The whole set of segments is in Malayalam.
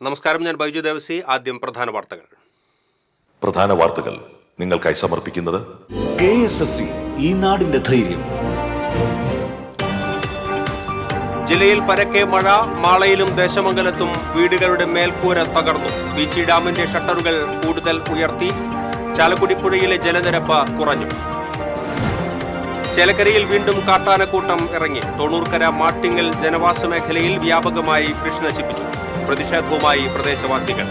നമസ്കാരം, ഞാൻ ബൈജു ദേവസി. ആദ്യം പ്രധാന വാർത്തകൾ നിങ്ങൾക്കായി സമർപ്പിക്കുന്നത് KSFE, ഈ നാടിന്റെ ധൈര്യം. ജില്ലയിൽ പരക്കെ മഴ. മാളയിലും ദേശമംഗലത്തും വീടുകളുടെ മേൽക്കൂര തകർന്നു. പീച്ചി ഡാമിന്റെ ഷട്ടറുകൾ കൂടുതൽ ഉയർത്തി. ചാലക്കുടി പുഴയിലെ ജലനിരപ്പ് കുറഞ്ഞു. ചേലക്കരയിൽ വീണ്ടും കാട്ടാനക്കൂട്ടം ഇറങ്ങി. തൊണ്ണൂർക്കര മാട്ടിങ്ങൽ ജനവാസ മേഖലയിൽ വ്യാപകമായി കൃഷി നശിപ്പിച്ചു. പ്രതിഷേധവുമായി പ്രദേശവാസികൾ.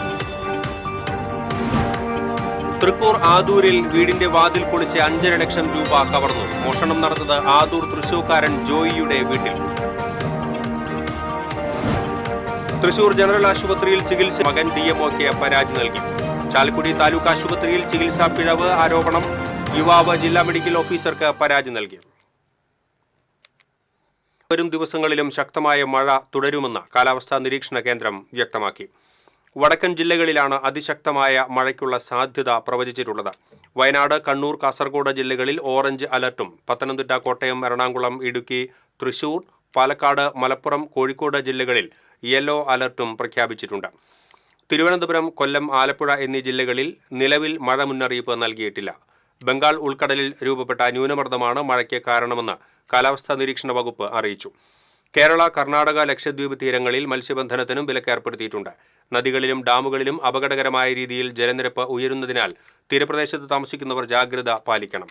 തൃക്കൂർ ആദൂരിൽ വീടിന്റെ വാതിൽ പൊളിച്ച് 5.5 ലക്ഷം രൂപ കവർന്നു. മോഷണം നടന്നത് ആദൂർ തൃശൂർക്കാരൻ ജോയിയുടെ വീട്ടിൽ. തൃശൂർ ജനറൽ ആശുപത്രിയിൽ ചികിത്സ മകൻ DMOയ്ക്ക് പരാതി നൽകി. ചാലക്കുടി താലൂക്ക് ആശുപത്രിയിൽ ചികിത്സാ പിഴവ് ആരോപണം. യുവാവ് ജില്ലാ മെഡിക്കൽ ഓഫീസർക്ക് പരാതി നൽകി. വരും ദിവസങ്ങളിലും ശക്തമായ മഴ തുടരുമെന്ന് കാലാവസ്ഥാ നിരീക്ഷണ കേന്ദ്രം വ്യക്തമാക്കി. വടക്കൻ ജില്ലകളിലാണ് അതിശക്തമായ മഴയ്ക്കുള്ള സാധ്യത പ്രവചിച്ചിട്ടുള്ളത്. വയനാട്, കണ്ണൂർ, കാസർഗോഡ് ജില്ലകളിൽ ഓറഞ്ച് അലർട്ടും പത്തനംതിട്ട, കോട്ടയം, എറണാകുളം, ഇടുക്കി, തൃശൂർ, പാലക്കാട്, മലപ്പുറം, കോഴിക്കോട് ജില്ലകളിൽ യെല്ലോ അലർട്ടും പ്രഖ്യാപിച്ചിട്ടുണ്ട്. തിരുവനന്തപുരം, കൊല്ലം, ആലപ്പുഴ എന്നീ ജില്ലകളിൽ നിലവിൽ മഴ മുന്നറിയിപ്പ് നൽകിയിട്ടില്ല. ബംഗാൾ ഉൾക്കടലിൽ രൂപപ്പെട്ട ന്യൂനമർദ്ദമാണ് മഴയ്ക്ക് കാരണമെന്ന് കാലാവസ്ഥാ നിരീക്ഷണ വകുപ്പ് അറിയിച്ചു. കേരള, കർണാടക, ലക്ഷദ്വീപ് തീരങ്ങളിൽ മത്സ്യബന്ധനത്തിനും വിലക്ക് ഏർപ്പെടുത്തിയിട്ടുണ്ട്. നദികളിലും ഡാമുകളിലും അപകടകരമായ രീതിയിൽ ജലനിരപ്പ് ഉയരുന്നതിനാൽ തീരപ്രദേശത്ത് താമസിക്കുന്നവർ ജാഗ്രത പാലിക്കണം.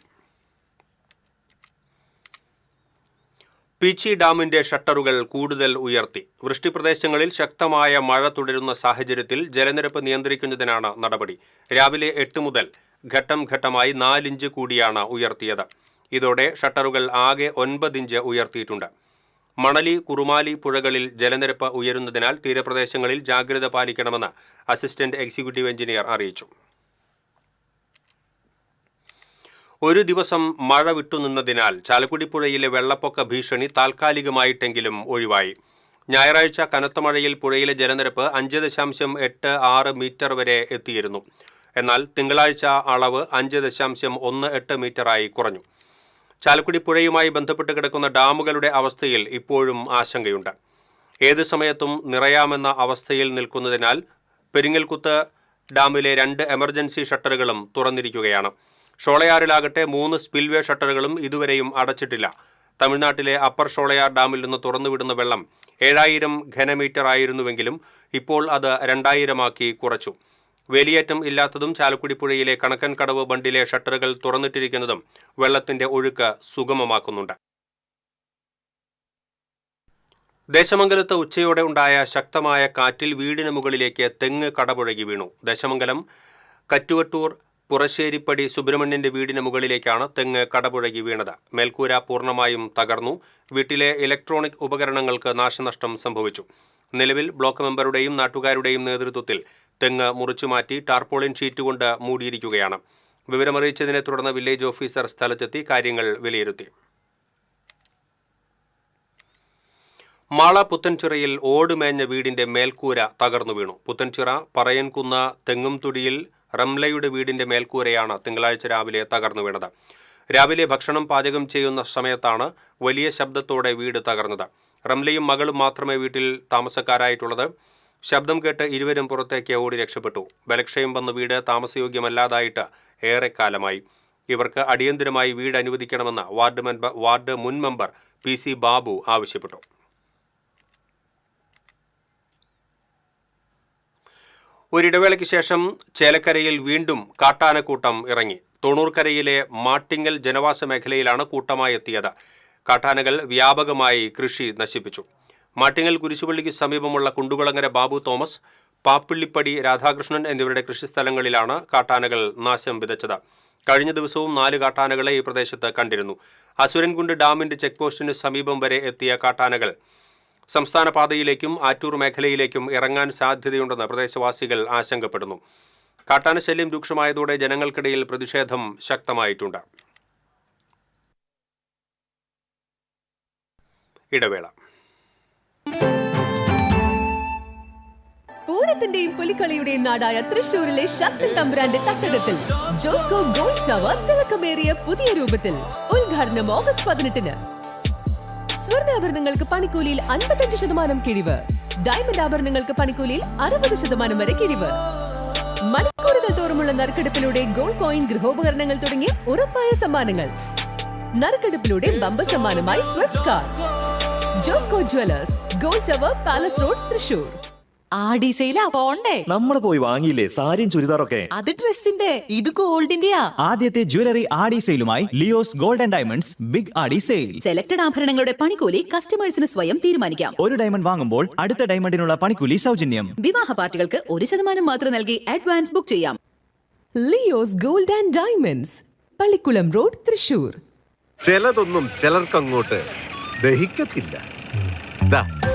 പീച്ചി ഡാമിന്റെ ഷട്ടറുകൾ കൂടുതൽ ഉയർത്തി. വൃഷ്ടിപ്രദേശങ്ങളിൽ ശക്തമായ മഴ തുടരുന്ന സാഹചര്യത്തിൽ ജലനിരപ്പ് നിയന്ത്രിക്കുന്നതിനാണ് നടപടി. രാവിലെ 8 മുതൽ ഘട്ടം ഘട്ടമായി 4 ഇഞ്ച് കൂടിയാണ് ഉയർത്തിയത്. ഇതോടെ ഷട്ടറുകൾ ആകെ 9 ഇഞ്ച് ഉയർത്തിയിട്ടുണ്ട്. മണലി, കുറുമാലി പുഴകളിൽ ജലനിരപ്പ് ഉയരുന്നതിനാൽ തീരപ്രദേശങ്ങളിൽ ജാഗ്രത പാലിക്കണമെന്ന് അസിസ്റ്റന്റ് എക്സിക്യൂട്ടീവ് എഞ്ചിനീയർ അറിയിച്ചു. ഒരു ദിവസം മഴ വിട്ടുനിന്നതിനാൽ ചാലക്കുടി പുഴയിലെ വെള്ളപ്പൊക്ക ഭീഷണി താൽക്കാലികമായിട്ടെങ്കിലും ഒഴിവായി. ഞായറാഴ്ച കനത്ത മഴയിൽ പുഴയിലെ ജലനിരപ്പ് 5.86 മീറ്റർ വരെ എത്തിയിരുന്നു. എന്നാൽ തിങ്കളാഴ്ച അളവ് 5.18 മീറ്ററായി കുറഞ്ഞു. ചാലക്കുടി പുഴയുമായി ബന്ധപ്പെട്ട് കിടക്കുന്ന ഡാമുകളുടെ അവസ്ഥയിൽ ഇപ്പോഴും ആശങ്കയുണ്ട്. ഏത് സമയത്തും നിറയാമെന്ന അവസ്ഥയിൽ നിൽക്കുന്നതിനാൽ പെരിങ്ങൽകുത്ത് ഡാമിലെ 2 എമർജൻസി ഷട്ടറുകളും തുറന്നിരിക്കുകയാണ്. ഷോളയാറിലാകട്ടെ 3 സ്പിൽവേ ഷട്ടറുകളും ഇതുവരെയും അടച്ചിട്ടില്ല. തമിഴ്നാട്ടിലെ അപ്പർ ഷോളയാർ ഡാമിൽ നിന്ന് തുറന്നുവിടുന്ന വെള്ളം 7000 ഘനമീറ്റർ ആയിരുന്നുവെങ്കിലും ഇപ്പോൾ അത് 2000 കുറച്ചു. വേലിയേറ്റം ഇല്ലാത്തതും ചാലക്കുടി പുഴയിലെ കണക്കൻ കടവ് ബണ്ടിലെ ഷട്ടറുകൾ തുറന്നിട്ടിരിക്കുന്നതും വെള്ളത്തിന്റെ ഒഴുക്ക് സുഗമമാക്കുന്നുണ്ട്. ദേശമംഗലത്ത് ഉച്ചയോടെ ഉണ്ടായ ശക്തമായ കാറ്റിൽ വീടിന് മുകളിലേക്ക് തെങ്ങ് കടപുഴകി വീണു. ദേശമംഗലം കറ്റുവട്ടൂർ പുറശ്ശേരിപ്പടി സുബ്രഹ്മണ്യന്റെ വീടിന് മുകളിലേക്കാണ് തെങ്ങ് കടപുഴകി വീണത്. മേൽക്കൂര പൂർണ്ണമായും തകർന്നു. വീട്ടിലെ ഇലക്ട്രോണിക് ഉപകരണങ്ങൾക്ക് നാശനഷ്ടം സംഭവിച്ചു. നിലവിൽ ബ്ലോക്ക് മെമ്പറുടെയും നാട്ടുകാരുടെയും നേതൃത്വത്തിൽ തെങ്ങ് മുറിച്ചുമാറ്റി ടാർപോളിൻ ഷീറ്റ് കൊണ്ട് മൂടിയിരിക്കുകയാണ്. വിവരമറിയിച്ചതിനെ തുടർന്ന് വില്ലേജ് ഓഫീസർ സ്ഥലത്തെത്തി കാര്യങ്ങൾ വിലയിരുത്തി. മാള പുത്തൻചിറയിൽ ഓടുമേഞ്ഞ വീടിന്റെ മേൽക്കൂര തകർന്നു വീണു. പുത്തൻചിറ പറയൻകുന്ന് തെങ്ങുംതുടിയിൽ റംലയുടെ വീടിന്റെ മേൽക്കൂരയാണ് തിങ്കളാഴ്ച രാവിലെ തകർന്നു വീണത്. രാവിലെ ഭക്ഷണം പാചകം ചെയ്യുന്ന സമയത്താണ് വലിയ ശബ്ദത്തോടെ വീട് തകർന്നത്. റംലയും മകളും മാത്രമേ വീട്ടിൽ താമസക്കാരായിട്ടുള്ളത്. ശബ്ദം കേട്ട് ഇരുവരും പുറത്തേക്ക് ഓടി രക്ഷപ്പെട്ടു. ബലക്ഷയം വന്ന് വീട് താമസയോഗ്യമല്ലാതായിട്ട് ഏറെക്കാലമായി. ഇവർക്ക് അടിയന്തരമായി വീട് അനുവദിക്കണമെന്ന് വാർഡ് മുൻ മെമ്പർ PC ബാബു ആവശ്യപ്പെട്ടു. ഒരിടവേളയ്ക്ക് ശേഷം ചേലക്കരയിൽ വീണ്ടും കാട്ടാനക്കൂട്ടം ഇറങ്ങി. തൊണ്ണൂർക്കരയിലെ മാട്ടിങ്ങൽ ജനവാസ മേഖലയിലാണ് കൂട്ടമായി എത്തിയത്. കാട്ടാനകൾ വ്യാപകമായി കൃഷി നശിപ്പിച്ചു. മാട്ടിങ്ങൽ കുരിശുപള്ളിക്ക് സമീപമുള്ള കുണ്ടുകുളങ്ങര ബാബു തോമസ്, പാപ്പിള്ളിപ്പടി രാധാകൃഷ്ണൻ എന്നിവരുടെ കൃഷിസ്ഥലങ്ങളിലാണ് കാട്ടാനകൾ നാശം വിതച്ചത്. കഴിഞ്ഞ ദിവസവും 4 കാട്ടാനകളെ ഈ പ്രദേശത്ത് കണ്ടിരുന്നു. അസുരൻകുണ്ട് ഡാമിന്റെ ചെക്ക് പോസ്റ്റിന് സമീപം വരെ എത്തിയ കാട്ടാനകൾ സംസ്ഥാന പാതയിലേക്കും ആറ്റൂർ മേഖലയിലേക്കും ഇറങ്ങാൻ സാധ്യതയുണ്ടെന്ന് പ്രദേശവാസികൾ ആശങ്കപ്പെടുന്നു. കാട്ടാനശല്യം രൂക്ഷമായതോടെ ജനങ്ങൾക്കിടയിൽ പ്രതിഷേധം ശക്തമായിട്ടുണ്ട്. ഇടവേള. പൂരത്തിന്റെയും പുലിക്കളിയുടെയും നാടായ തൃശൂരിലെ ശക്തി തമ്പുരാന്റെ തട്ടകത്തിൽ ജോസ്കോ ഗോൾഡ് ടവർ തിളക്കമേറിയ പുതിയ രൂപത്തിൽ ഉദ്ഘാടനം ഓഗസ്റ്റ് 18-ന്. സ്വർണ്ണാഭരണങ്ങൾക്ക് പണിക്കൂലിയിൽ 55% കിഴിവ്. ഡയമണ്ട് ആഭരണങ്ങൾക്ക് പണിക്കൂലിയിൽ 60% വരെ കിഴിവ്. മണിക്കൂറുകൾ തോറുമുള്ള നറുക്കെടുപ്പിലൂടെ ഗോൾഡ് കോയിൻ, ഗൃഹോപകരണങ്ങൾ തുടങ്ങിയ ഉറപ്പായ സമ്മാനങ്ങൾ. നറുക്കെടുപ്പിലൂടെ ബമ്പർ സമ്മാനമായി Swift car. Josco Jewellers, gold tower, palace road, Thrissur. ആടി സെയിലാ പോണ്ടേ? നമ്മൾ പോയി വാങ്ങിയില്ലേ സാരിയും ചുരിദാറൊക്കെ? അത് ഡ്രസ്സിന്റെ, ഇത് ഗോൾഡിന്റെയാ. ആദ്യത്തെ ജ്വല്ലറി ആടി സെയിലുമായി Leo's gold and diamonds big Aadi sale. Selected ആഭരണങ്ങളുടെ പണിക്കൂലി കസ്റ്റമേഴ്സിന് സ്വയം തീരുമാനിക്കാം. ഒരു ഡയമണ്ട് വാങ്ങുമ്പോൾ അടുത്ത ഡയമണ്ടിനുള്ള പണിക്കൂലി സൗജന്യം. വിവാഹ പാർട്ടികൾക്ക് 1% മാത്രം നൽകി അഡ്വാൻസ് ബുക്ക് ചെയ്യാം. Leo's gold and diamonds, Pallikkulam road, Thrissur. ചിലതൊന്നും ചിലർക്കങ്ങോട്ട് ദഹിക്കത്തില്ല.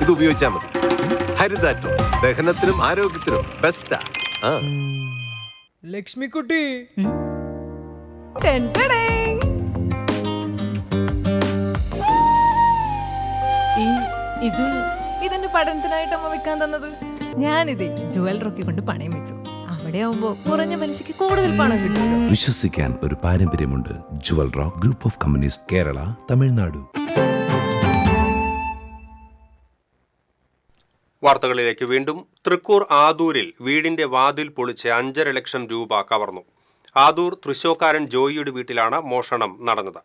ഇത് ഉപയോഗിച്ചാൽ മതി. ഹരിതാറ്റോ ദഹനത്തിനും ആരോഗ്യത്തിനും ബെസ്റ്റാ. ലക്ഷ്മിക്കുട്ടി, ഇതെന്റെ പഠനത്തിനായിട്ട് അമ്മ വെക്കാൻ തന്നത്. ഞാനിത് ജുവലറൊക്കെ കൊണ്ട് പണയം വെച്ചു. അവിടെ ആവുമ്പോ കുറഞ്ഞ പലിശക്ക് കൂടുതൽ പണം കിട്ടും. വിശ്വസിക്കാൻ ഒരു പാരമ്പര്യമുണ്ട്. Jewel rock group of companies, Kerala, Tamil Nadu. വാർത്തകളിലേക്ക് വീണ്ടും. തൃക്കൂർ ആദൂരിൽ വീടിന്റെ വാതിൽ പൊളിച്ച് 5.5 ലക്ഷം രൂപ കവർന്നു. ആദൂർ തൃശൂക്കാരൻ ജോയിയുടെ വീട്ടിലാണ് മോഷണം നടന്നത്.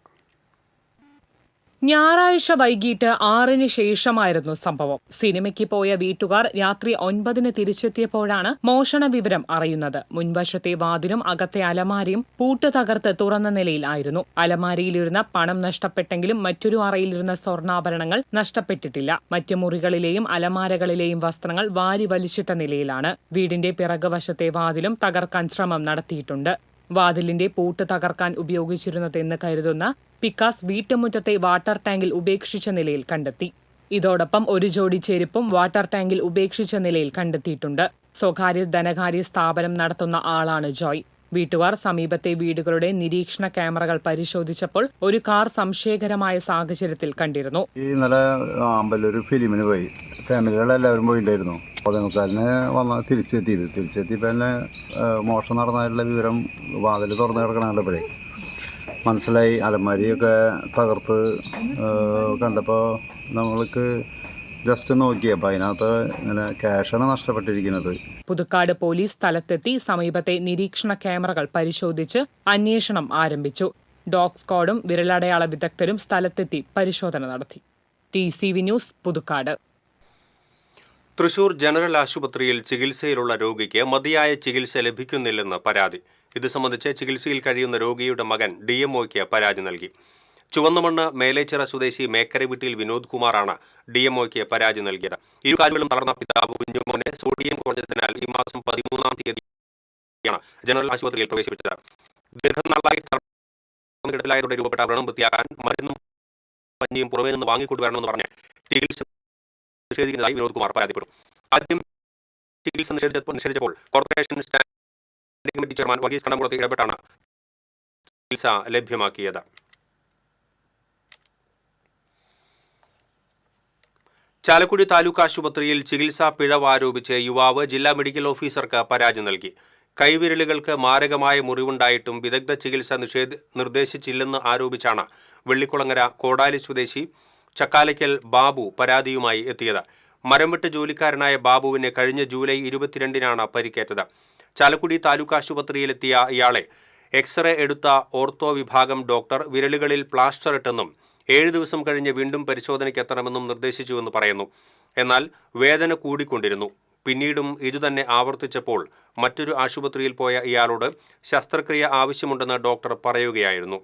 ഞായറാഴ്ച വൈകിട്ട് 6-ന് ശേഷമായിരുന്നു സംഭവം. സിനിമയ്ക്ക് പോയ വീട്ടുകാർ രാത്രി 9-ന് തിരിച്ചെത്തിയപ്പോഴാണ് മോഷണ വിവരം അറിയുന്നത്. മുൻവശത്തെ വാതിലും അകത്തെ അലമാരയും പൂട്ട് തകർത്ത് തുറന്ന നിലയിലായിരുന്നു. അലമാരയിലിരുന്ന പണം നഷ്ടപ്പെട്ടെങ്കിലും മറ്റൊരു അറയിലിരുന്ന സ്വർണ്ണാഭരണങ്ങൾ നഷ്ടപ്പെട്ടിട്ടില്ല. മറ്റു മുറികളിലെയും അലമാരകളിലെയും വസ്ത്രങ്ങൾ വാരി വലിച്ചിട്ട നിലയിലാണ്. വീടിന്റെ പിറകുവശത്തെ വാതിലും തകർക്കാൻ ശ്രമം നടത്തിയിട്ടുണ്ട്. വാതിലിന്റെ പൂട്ട് തകർക്കാൻ ഉപയോഗിച്ചിരുന്നതെന്ന് കരുതുന്ന പിക്കാസ് വീട്ടുമുറ്റത്തെ വാട്ടർ ടാങ്കിൽ ഉപേക്ഷിച്ച നിലയിൽ കണ്ടെത്തി. ഇതോടൊപ്പം ഒരു ജോഡി ചെരുപ്പും വാട്ടർ ടാങ്കിൽ ഉപേക്ഷിച്ച നിലയിൽ കണ്ടെത്തിയിട്ടുണ്ട്. സ്വകാര്യ ധനകാര്യ സ്ഥാപനം നടത്തുന്ന ആളാണ് ജോയ്. വീട്ടുകാർ സമീപത്തെ വീടുകളുടെ നിരീക്ഷണ ക്യാമറകൾ പരിശോധിച്ചപ്പോൾ ഒരു കാർ സംശയകരമായ സാഹചര്യത്തിൽ കണ്ടിരുന്നു. ഇന്നലെ അമ്പലൂർ ഫിലിമിന് പോയി. ഫാമിലികളെല്ലാവരും പോയിട്ടായിരുന്നു. 11:15 വന്ന തിരിച്ചെത്തിയപ്പോൾ തന്നെ മോഷണം നടന്നതായിട്ടുള്ള വിവരം വാതിൽ തുറന്ന് കിടക്കണപ്പോഴേ മനസ്സിലായി. അലമാരിയൊക്കെ തകർത്ത് കണ്ടപ്പോൾ നമ്മൾക്ക് ജസ്റ്റ് നോക്കിയപ്പോൾ അതിനകത്ത് ഇങ്ങനെ ക്യാഷാണ് നഷ്ടപ്പെട്ടിരിക്കുന്നത്. പുതുക്കാട് പോലീസ് സ്ഥലത്തെത്തി സമീപത്തെ നിരീക്ഷണ ക്യാമറകൾ പരിശോധിച്ച് അന്വേഷണം ആരംഭിച്ചു. ഡോഗ് സ്ക്വാഡും വിരലടയാള വിദഗ്ധരും സ്ഥലത്തെത്തി പരിശോധന നടത്തി. TCV news, Puthukkad. Thrissur general ആശുപത്രിയിൽ ചികിത്സയിലുള്ള രോഗിക്ക് മതിയായ ചികിത്സ ലഭിക്കുന്നില്ലെന്ന് പരാതി. ഇത് സംബന്ധിച്ച് ചികിത്സയിൽ കഴിയുന്ന രോഗിയുടെ മകൻ DMOയ്ക്ക് പരാതി നൽകി. ചുവന്നമണ്ണ് മേലേച്ചിറ സ്വദേശി മേക്കര വീട്ടിൽ വിനോദ് കുമാറാണ് DMOയ്ക്ക് പരാതി നൽകിയത്. ഇരുകാലുകളും തളർന്ന പിതാവ് കുഞ്ഞുമോനെ സോഡിയം കുറഞ്ഞതിനാൽ ഈ മാസം 13-ാം തീയതിയാണ് ജനറൽ ആശുപത്രിയിൽ പ്രവേശിപ്പിച്ചത്. ദീർഘനാളായി കിടപ്പിലായതോടെ രൂപപ്പെട്ട വ്രണം വൃത്തിയാക്കാൻ മരുന്നും പഞ്ഞിയും പുറമേ നിന്ന് വാങ്ങിക്കൊണ്ടുവരണമെന്ന് പറഞ്ഞ് ചികിത്സ നിഷേധിക്കുന്നതായി വിനോദ് കുമാർ പരാതിപ്പെട്ടു. ആദ്യം ചികിത്സ നിഷേധിച്ചപ്പോൾ corporation standing committee chairman Varghese Kadampurath ഇടപെട്ടാണ് ചികിത്സ ലഭ്യമാക്കിയത്. ചാലക്കുടി താലൂക്ക് ആശുപത്രിയിൽ ചികിത്സാ പിഴവ് ആരോപിച്ച് യുവാവ് ജില്ലാ മെഡിക്കൽ ഓഫീസർക്ക് പരാതി നൽകി. കൈവിരലുകൾക്ക് മാരകമായ മുറിവുണ്ടായിട്ടും വിദഗ്ധ ചികിത്സ നിർദ്ദേശിച്ചില്ലെന്ന് ആരോപിച്ചാണ് വെള്ളിക്കുളങ്ങര കോടാലി സ്വദേശി ചക്കാലയ്ക്കൽ ബാബു പരാതിയുമായി എത്തിയത്. മരംവെട്ട് ജോലിക്കാരനായ ബാബുവിന് കഴിഞ്ഞ ജൂലൈ 22-നാണ് പരിക്കേറ്റത്. ചാലക്കുടി താലൂക്ക് ആശുപത്രിയിലെത്തിയ ഇയാളെ എക്സ്റേ എടുത്ത ഓർത്തോ വിഭാഗം ഡോക്ടർ വിരലുകളിൽ പ്ലാസ്റ്റർ ഇട്ടെന്നും 7 ദിവസം കഴിഞ്ഞ് വീണ്ടും പരിശോധനയ്ക്ക് എത്തണമെന്നും നിർദ്ദേശിച്ചുവെന്ന് പറയുന്നു. എന്നാൽ വേദന കൂടിക്കൊണ്ടിരുന്നു. പിന്നീടും ഇതുതന്നെ ആവർത്തിച്ചപ്പോൾ മറ്റൊരു ആശുപത്രിയിൽ പോയ ഇയാളോട് ശസ്ത്രക്രിയ ആവശ്യമുണ്ടെന്ന് ഡോക്ടർ പറയുകയായിരുന്നു.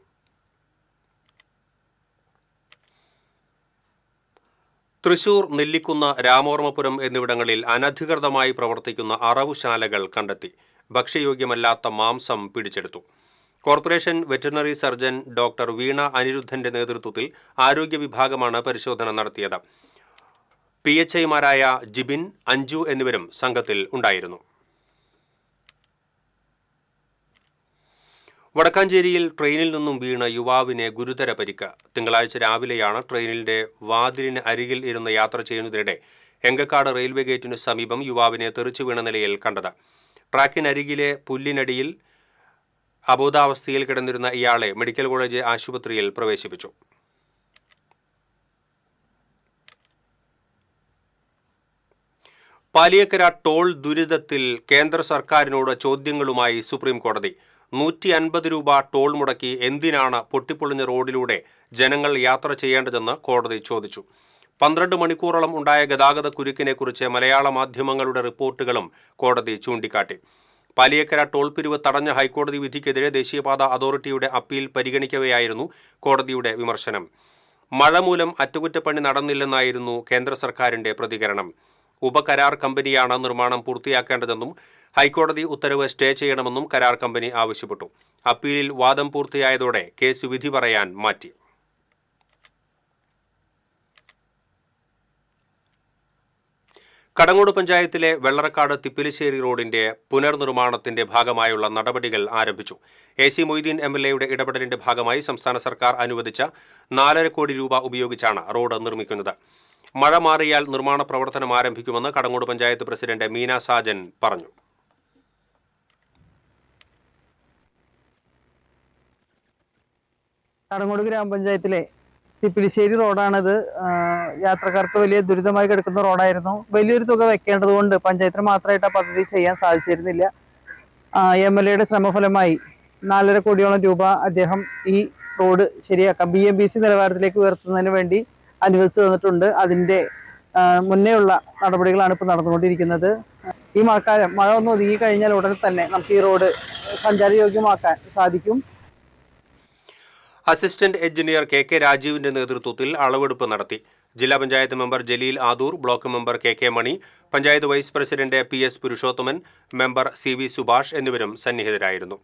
തൃശൂർ, നെല്ലിക്കുന്ന്, രാമോർമ്മപുരം എന്നിവിടങ്ങളിൽ അനധികൃതമായി പ്രവർത്തിക്കുന്ന അറവുശാലകൾ കണ്ടെത്തി. ഭക്ഷ്യയോഗ്യമല്ലാത്ത മാംസം പിടിച്ചെടുത്തു. കോർപ്പറേഷൻ വെറ്ററിനറി സർജൻ ഡോക്ടർ വീണ അനിരുദ്ധന്റെ നേതൃത്വത്തിൽ ആരോഗ്യ വിഭാഗമാണ് പരിശോധന നടത്തിയത്. PHIമാരായ ജിബിൻ, അഞ്ജു എന്നിവരും സംഘത്തിൽ ഉണ്ടായിരുന്നു. വടക്കാഞ്ചേരിയിൽ ട്രെയിനിൽ നിന്നും വീണ യുവാവിന് ഗുരുതര പരിക്ക്. തിങ്കളാഴ്ച രാവിലെയാണ് ട്രെയിനിന്റെ വാതിലിന് അരികിൽ ഇരുന്ന് യാത്ര ചെയ്യുന്നതിനിടെ എങ്കക്കാട് റെയിൽവേ ഗേറ്റിനു സമീപം യുവാവിനെ തെറിച്ചു വീണ നിലയിൽ കണ്ടത്. ട്രാക്കിനരികിലെ പുല്ലിനടിയിൽ അബോധാവസ്ഥയിൽ കിടന്നിരുന്ന ഇയാളെ മെഡിക്കൽ കോളേജ് ആശുപത്രിയിൽ പ്രവേശിപ്പിച്ചു. പാലിയേക്കര ടോൾ ദുരിതത്തിൽ കേന്ദ്ര സർക്കാരിനോട് ചോദ്യങ്ങളുമായി സുപ്രീം കോടതി. 150 രൂപ ടോൾ മുടക്കി എന്തിനാണ് പൊട്ടിപ്പൊളിഞ്ഞ റോഡിലൂടെ ജനങ്ങൾ യാത്ര ചെയ്യേണ്ടതെന്ന് കോടതി ചോദിച്ചു. 12 മണിക്കൂറോളം ഉണ്ടായ ഗതാഗത കുരുക്കിനെക്കുറിച്ച് മലയാള മാധ്യമങ്ങളുടെ റിപ്പോർട്ടുകളും കോടതി ചൂണ്ടിക്കാട്ടി. പാലിയേക്കര ടോൾ പിരിവ് തടഞ്ഞ ഹൈക്കോടതി വിധിക്കെതിരെ ദേശീയപാത അതോറിറ്റിയുടെ അപ്പീൽ പരിഗണിക്കവെയായിരുന്നു കോടതിയുടെ വിമർശനം. മഴ മൂലം അറ്റകുറ്റപ്പണി നടന്നില്ലെന്നായിരുന്നു കേന്ദ്ര സർക്കാരിന്റെ പ്രതികരണം. ഉപകരാർ കമ്പനിയാണ് നിർമ്മാണം പൂർത്തിയാക്കേണ്ടതെന്നും ഹൈക്കോടതി ഉത്തരവ് സ്റ്റേ ചെയ്യണമെന്നും കരാർ കമ്പനി ആവശ്യപ്പെട്ടു. അപ്പീലിൽ വാദം പൂർത്തിയായതോടെ കേസ് വിധി പറയാൻ മാറ്റി. കടങ്ങോട് പഞ്ചായത്തിലെ വെള്ളറക്കാട് തിപ്പിലിശ്ശേരി റോഡിന്റെ പുനർനിർമ്മാണത്തിന്റെ ഭാഗമായുള്ള നടപടികൾ ആരംഭിച്ചു. AC മൊയ്തീൻ MLAയുടെ ഇടപെടലിന്റെ ഭാഗമായി സംസ്ഥാന സർക്കാർ അനുവദിച്ച 4.5 കോടി രൂപ ഉപയോഗിച്ചാണ് റോഡ് നിർമ്മിക്കുന്നത്. മഴ മാറിയാൽ നിർമ്മാണ പ്രവർത്തനം ആരംഭിക്കുമെന്ന് കടങ്ങോട് പഞ്ചായത്ത് പ്രസിഡന്റ് മീന സാജൻ പറഞ്ഞു. കടങ്ങോട് ഗ്രാമപഞ്ചായത്തിലെ തിപ്പിലിശ്ശേരി റോഡാണിത്. യാത്രക്കാർക്ക് വലിയ ദുരിതമായി കിടക്കുന്ന റോഡായിരുന്നു. വലിയൊരു തുക വെക്കേണ്ടതുകൊണ്ട് പഞ്ചായത്തിന് മാത്രമായിട്ട് ആ പദ്ധതി ചെയ്യാൻ സാധിച്ചിരുന്നില്ല. MLAയുടെ ശ്രമഫലമായി 4.5 കോടിയോളം രൂപ അദ്ദേഹം ഈ റോഡ് ശരിയാക്കാം BMBC നിലവാരത്തിലേക്ക് ഉയർത്തുന്നതിന് വേണ്ടി അനുവദിച്ചു തന്നിട്ടുണ്ട്. അതിൻ്റെ മുന്നേയുള്ള നടപടികളാണ് ഇപ്പോൾ നടന്നുകൊണ്ടിരിക്കുന്നത്. ഈ മഴക്കാലം മഴ ഒന്ന് ഒതുങ്ങി കഴിഞ്ഞാൽ ഉടനെ തന്നെ നമുക്ക് ഈ റോഡ് സഞ്ചാരയോഗ്യമാക്കാൻ സാധിക്കും. അസിസ്റ്റന്റ് എഞ്ചിനീയർ KK രാജീവിന്റെ നേതൃത്വത്തിൽ അളവെടുപ്പ് നടത്തി. ജില്ലാ panchayat member Jaleel Adoor, block member KK Mani, panchayat vice president PS Purushothaman, member CV Subhash എന്നിവരും സന്നിഹിതരായിരുന്നു.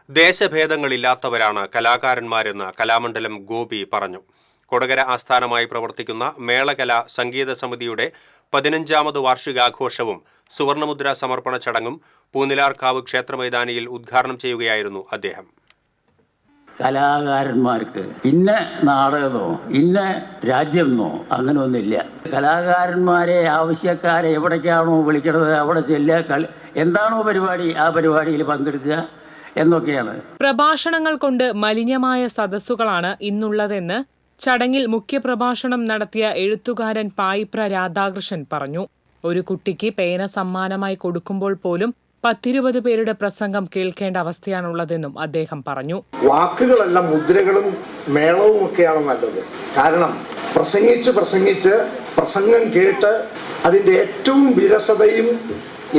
ദേശഭേദങ്ങളില്ലാത്തവരാണ് കലാകാരന്മാരെന്ന് കലാമണ്ഡലം ഗോപി പറഞ്ഞു. കൊടകര ആസ്ഥാനമായി പ്രവർത്തിക്കുന്ന മേളകല സംഗീത സമിതിയുടെ 15ാമത് വാർഷികാഘോഷവും സുവർണമുദ്ര സമർപ്പണ ചടങ്ങും പൂനിലാർക്കാവ് ക്ഷേത്രമൈതാനിയിൽ ഉദ്ഘാടനം ചെയ്യുകയായിരുന്നു അദ്ദേഹം. കലാകാരന്മാർക്ക് ഇന്ന നാടകമോ ഇന്ന രാജ്യമോ അങ്ങനെയൊന്നുമില്ല. കലാകാരന്മാരെ ആവശ്യക്കാരെ എവിടേക്കാണോ വിളിക്കുന്നത് അവിടെ ചെല്ലുക, എന്താണോ പരിപാടി ആ പരിപാടിയിൽ പങ്കെടുക്കുക എന്നൊക്കെയാണ്. പ്രഭാഷണങ്ങൾ കൊണ്ട് മലിനമായ സദസ്സുകളാണ് ഇന്നുള്ളതെന്ന് ചടങ്ങിൽ മുഖ്യപ്രഭാഷണം നടത്തിയ എഴുത്തുകാരൻ പായിപ്ര രാധാകൃഷ്ണൻ പറഞ്ഞു. ഒരു കുട്ടിക്ക് പേന സമ്മാനമായി കൊടുക്കുമ്പോൾ പോലും 10-20 പേരുടെ പ്രസംഗം കേൾക്കേണ്ട അവസ്ഥയാണുള്ളതെന്നും അദ്ദേഹം പറഞ്ഞു. വാക്കുകളല്ല മുദ്രകളും മേളവും ഒക്കെയാണ് നല്ലത്. കാരണം പ്രസംഗിച്ച് പ്രസംഗം കേട്ട് അതിൻ്റെ ഏറ്റവും വിരസതയും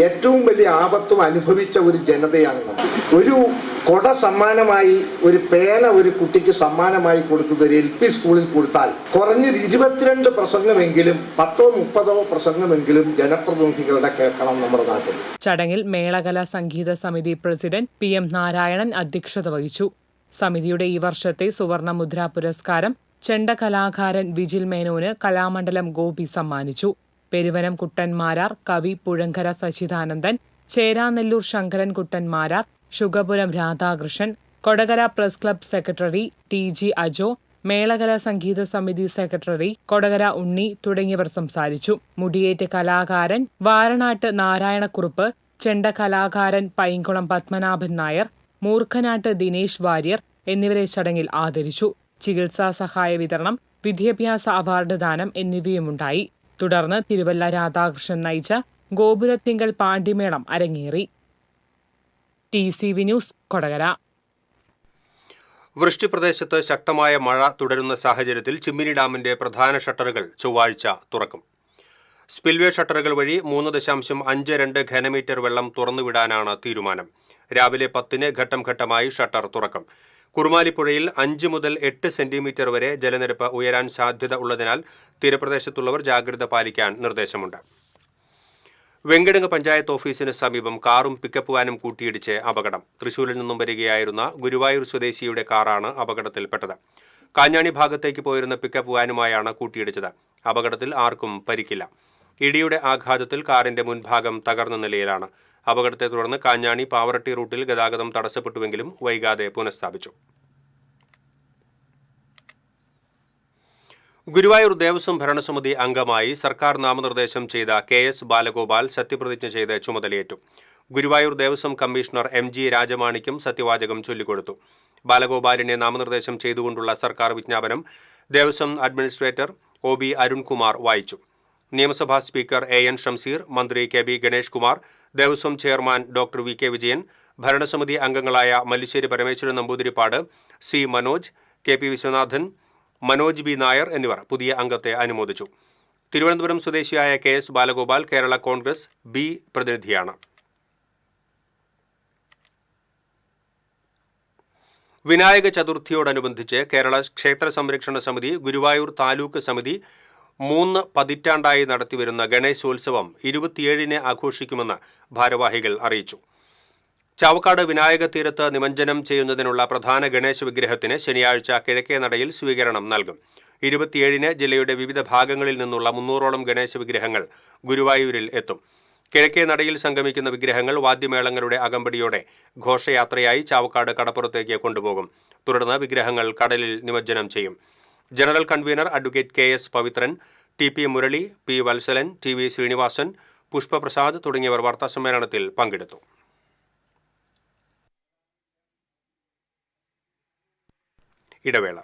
ഏറ്റവും വലിയ ആപത്തും അനുഭവിച്ച ഒരു ജനതയാണ് നമ്മൾ. ഒരു കൊട സമ്മാനമായി, ഒരു പേന ഒരു കുട്ടിക്ക് സമ്മാനമായി കൊടുത്തത് ഒരു LP സ്കൂളിൽ കൊടുത്താൽ കുറഞ്ഞത് 22 പ്രസംഗമെങ്കിലും 10-30 പ്രസംഗമെങ്കിലും ജനപ്രതിനിധികളുടെ കേൾക്കണം നമ്മുടെ നാട്ടിൽ. ചടങ്ങിൽ മേളകല സംഗീത സമിതി പ്രസിഡന്റ് PM നാരായണൻ അധ്യക്ഷത വഹിച്ചു. സമിതിയുടെ ഈ വർഷത്തെ സുവർണമുദ്ര പുരസ്കാരം ചെണ്ട കലാകാരൻ വിജിൽ മേനോന് കലാമണ്ഡലം ഗോപി സമ്മാനിച്ചു. പെരുവനം കുട്ടന്മാരാർ, കവി Puzhankara Sachidanandan, Cheranalloor Sankaran Kuttan Marar, Shukapuram Radhakrishnan, Kodakara press club secretary TG Ajo, Melakala Sangeetha Samithi secretary Kodakara ഉണ്ണി തുടങ്ങിയവർ സംസാരിച്ചു. മുടിയേറ്റ് കലാകാരൻ വാരണാട്ട് നാരായണക്കുറുപ്പ്, ചെണ്ട കലാകാരൻ പൈങ്കുളം പത്മനാഭൻ നായർ, മൂർഖനാട്ട് ദിനേശ് വാര്യർ എന്നിവരെ ചടങ്ങിൽ ആദരിച്ചു. ചികിത്സാ സഹായ വിതരണം, വിദ്യാഭ്യാസ അവാർഡ് ദാനം എന്നിവയുമുണ്ടായി. തുടർന്ന് തിരുവല്ല രാധാകൃഷ്ണൻ നയിച്ച ഗോപുരത്തിങ്കൽ പാണ്ടിമേളം അരങ്ങേറി. TCV news Kodakara. വൃഷ്ടിപ്രദേശത്ത് ശക്തമായ മഴ തുടരുന്ന സാഹചര്യത്തിൽ ചിമ്മിനി ഡാമിന്റെ പ്രധാന ഷട്ടറുകൾ ചൊവ്വാഴ്ച തുറക്കും. സ്പിൽവേ ഷട്ടറുകൾ വഴി 3.52 ഘനമീറ്റർ വെള്ളം തുറന്നുവിടാനാണ് തീരുമാനം. രാവിലെ 10-ന് ഘട്ടം ഘട്ടമായി ഷട്ടർ തുറക്കും. കുറുമാലിപ്പുഴയിൽ 5 മുതൽ 8 സെന്റിമീറ്റർ വരെ ജലനിരപ്പ് ഉയരാൻ സാധ്യത ഉള്ളതിനാൽ തീരപ്രദേശത്തുള്ളവർ ജാഗ്രത പാലിക്കാൻ നിർദ്ദേശമുണ്ട്. വെങ്കിടങ്ങ് പഞ്ചായത്ത് ഓഫീസിന് സമീപം കാറും പിക്കപ്പ് വാനും കൂട്ടിയിടിച്ച് അപകടം. തൃശൂരിൽ നിന്നും വരികയായിരുന്ന ഗുരുവായൂർ സ്വദേശിയുടെ കാറാണ് അപകടത്തിൽപ്പെട്ടത്. കാഞ്ഞാണി ഭാഗത്തേക്ക് പോയിരുന്ന പിക്കപ്പ് വാനുമായാണ് കൂട്ടിയിടിച്ചത്. അപകടത്തിൽ ആർക്കും പരിക്കില്ല. ഇടിയുടെ ആഘാതത്തിൽ കാറിന്റെ മുൻഭാഗം തകർന്ന നിലയിലാണ്. അപകടത്തെ തുടർന്ന് കാഞ്ഞാണി പാവറട്ടി റൂട്ടിൽ ഗതാഗതം തടസ്സപ്പെട്ടുവെങ്കിലും വൈകാതെ പുനഃസ്ഥാപിച്ചു. ഗുരുവായൂർ ദേവസ്വം ഭരണസമിതി അംഗമായി സർക്കാർ നാമനിർദ്ദേശം ചെയ്ത KS ബാലഗോപാൽ സത്യപ്രതിജ്ഞ ചെയ്ത് ചുമതലയേറ്റു. ഗുരുവായൂർ ദേവസ്വം കമ്മീഷണർ MG രാജമാണിക്യം സത്യവാചകം ചൊല്ലിക്കൊടുത്തു. ബാലഗോപാലിനെ നാമനിർദ്ദേശം ചെയ്തുകൊണ്ടുള്ള സർക്കാർ വിജ്ഞാപനം Devaswom administrator O B Arunkumar വായിച്ചു. നിയമസഭാ സ്പീക്കർ എൻ ഷംസീർ, മന്ത്രി K B Ganesh Kumar, Devaswom chairman doctor V K Vijayan, ഭരണസമിതി അംഗങ്ങളായ Mallissery Parameswaran Namboothiripad, C Manoj, K P Viswanathan, Manoj B Nair എന്നിവർ പുതിയ അംഗത്തെ അനുമോദിച്ചു. തിരുവനന്തപുരം സ്വദേശിയായ K S Balagopal Kerala Congress B പ്രതിനിധിയാണ്. വിനായക ചതുർത്ഥിയോടനുബന്ധിച്ച് കേരള ക്ഷേത്ര സംരക്ഷണ സമിതി, ഗുരുവായൂർ താലൂക്ക് സമിതി 3 പതിറ്റാണ്ടായി നടത്തിവരുന്ന ഗണേശോത്സവം 27-ന് ആഘോഷിക്കുമെന്ന് ഭാരവാഹികൾ അറിയിച്ചു. ചാവക്കാട് വിനായക തീരത്ത് നിമജ്ജനം ചെയ്യുന്നതിനുള്ള പ്രധാന ഗണേശ വിഗ്രഹത്തിന് ശനിയാഴ്ച കിഴക്കേ നടയിൽ സ്വീകരണം നൽകും. 27-ന് ജില്ലയുടെ വിവിധ ഭാഗങ്ങളിൽ നിന്നുള്ള 300ഓളം ഗണേശ വിഗ്രഹങ്ങൾ ഗുരുവായൂരിൽ എത്തും. കിഴക്കേ നടയിൽ സംഗമിക്കുന്ന വിഗ്രഹങ്ങൾ വാദ്യമേളങ്ങളുടെ അകമ്പടിയോടെ ഘോഷയാത്രയായി ചാവക്കാട് കടപ്പുറത്തേക്ക് കൊണ്ടുപോകും. തുടർന്ന് വിഗ്രഹങ്ങൾ കടലിൽ നിമജ്ജനം ചെയ്യും. General convener advocate K S Pavithran, T P Murali, P Vatsalan, T V Srinivasan, Pushpaprasad തുടങ്ങിയവർ വാർത്താസമ്മേളനത്തിൽ പങ്കെടുത്തു. ഇടവേള.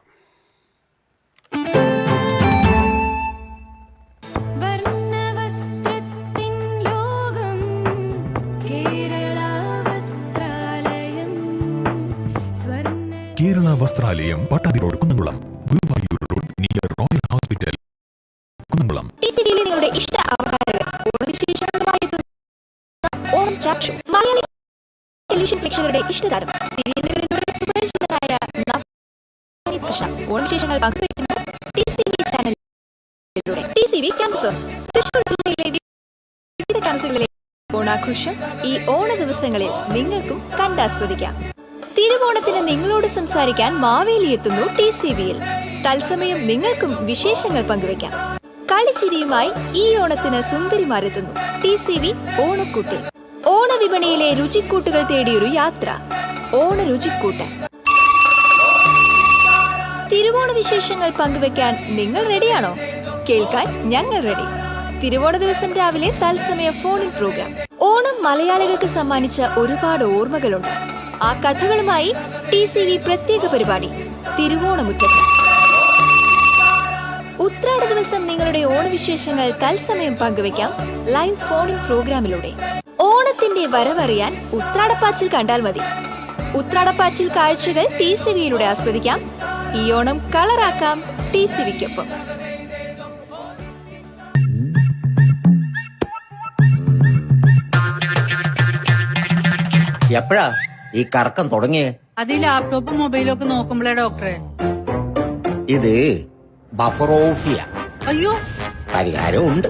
Kerala Vasthralayam, Pattambi road, Kunnamkulam. Guruvayur road near royal hospital, Kunnamkulam. നിങ്ങളുടെ ഇഷ്ട പ്രേക്ഷകരുടെ ഇഷ്ടതാരം സീരിയലുകളിലൂടെ സുപരിചിതനായ ഓണവിശേഷങ്ങൾ പങ്കുവയ്ക്കുന്നു TCV ചാനലിലൂടെ. TCV ക്യാമ്പസ് തൃശൂർ ജില്ലയിലെ വിവിധ ക്യാമ്പസുകളിലെ ഓണാഘോഷം ഈ ഓണ ദിവസങ്ങളിൽ നിങ്ങൾക്കും കണ്ടാസ്വദിക്കാം. തിരുവോണത്തിന് നിങ്ങളോട് സംസാരിക്കാൻ മാവേലി എത്തുന്നു TCVയിൽ. തത്സമയം നിങ്ങൾക്കും വിശേഷങ്ങൾ പങ്കുവയ്ക്കാം. കളിച്ചിരിയുമായി ഈ ഓണത്തിന് സുന്ദരിമാരെത്തുന്നു TCV ഓണക്കൂട്ട്. ഓണവിപണിയിലെ രുചിക്കൂട്ടുകൾ തേടിയൊരു യാത്ര, ഓണ രുചിക്കൂട്ട്. തിരുവോണ വിശേഷങ്ങൾ പങ്കുവെക്കാൻ നിങ്ങൾ റെഡിയാണോ? കേൾക്കാൻ ഞങ്ങൾ റെഡി. തിരുവോണ ദിവസം രാവിലെ തത്സമയ ഫോണിൻ പ്രോഗ്രാം. ഓണം മലയാളികൾക്ക് സമ്മാനിച്ച ഒരുപാട് ഓർമ്മകളുണ്ട്. ആ കഥകളുമായി TCV പ്രത്യേക പരിപാടി തിരുവോണമുറ്റത്ത്. ഉത്രാട ദിവസം നിങ്ങളുടെ ഓണവിശേഷങ്ങൾ തത്സമയം പങ്കുവെക്കാം ലൈവ് ഫോണിൻ പ്രോഗ്രാമിലൂടെ. ഓണത്തിന്റെ വരവറിയാൻ ഉത്രാടപ്പാച്ചിൽ കണ്ടാൽ മതി. ഉത്രാടപ്പാച്ചിൽ കാഴ്ചകൾ TCVയിലൂടെ ആസ്വദിക്കാം. ഈ ഓണം കളറാക്കാം TCVക്കൊപ്പം. എപ്പോഴാ ഈ കറക്കം തുടങ്ങിയേ? അത് ഈ ലാപ്ടോപ്പും മൊബൈലും ഒക്കെ നോക്കുമ്പോഴേ ഡോക്ടറെ. ഇത് ബഫറോഫിയ. അയ്യോ, പരിഹാരം ഉണ്ട്.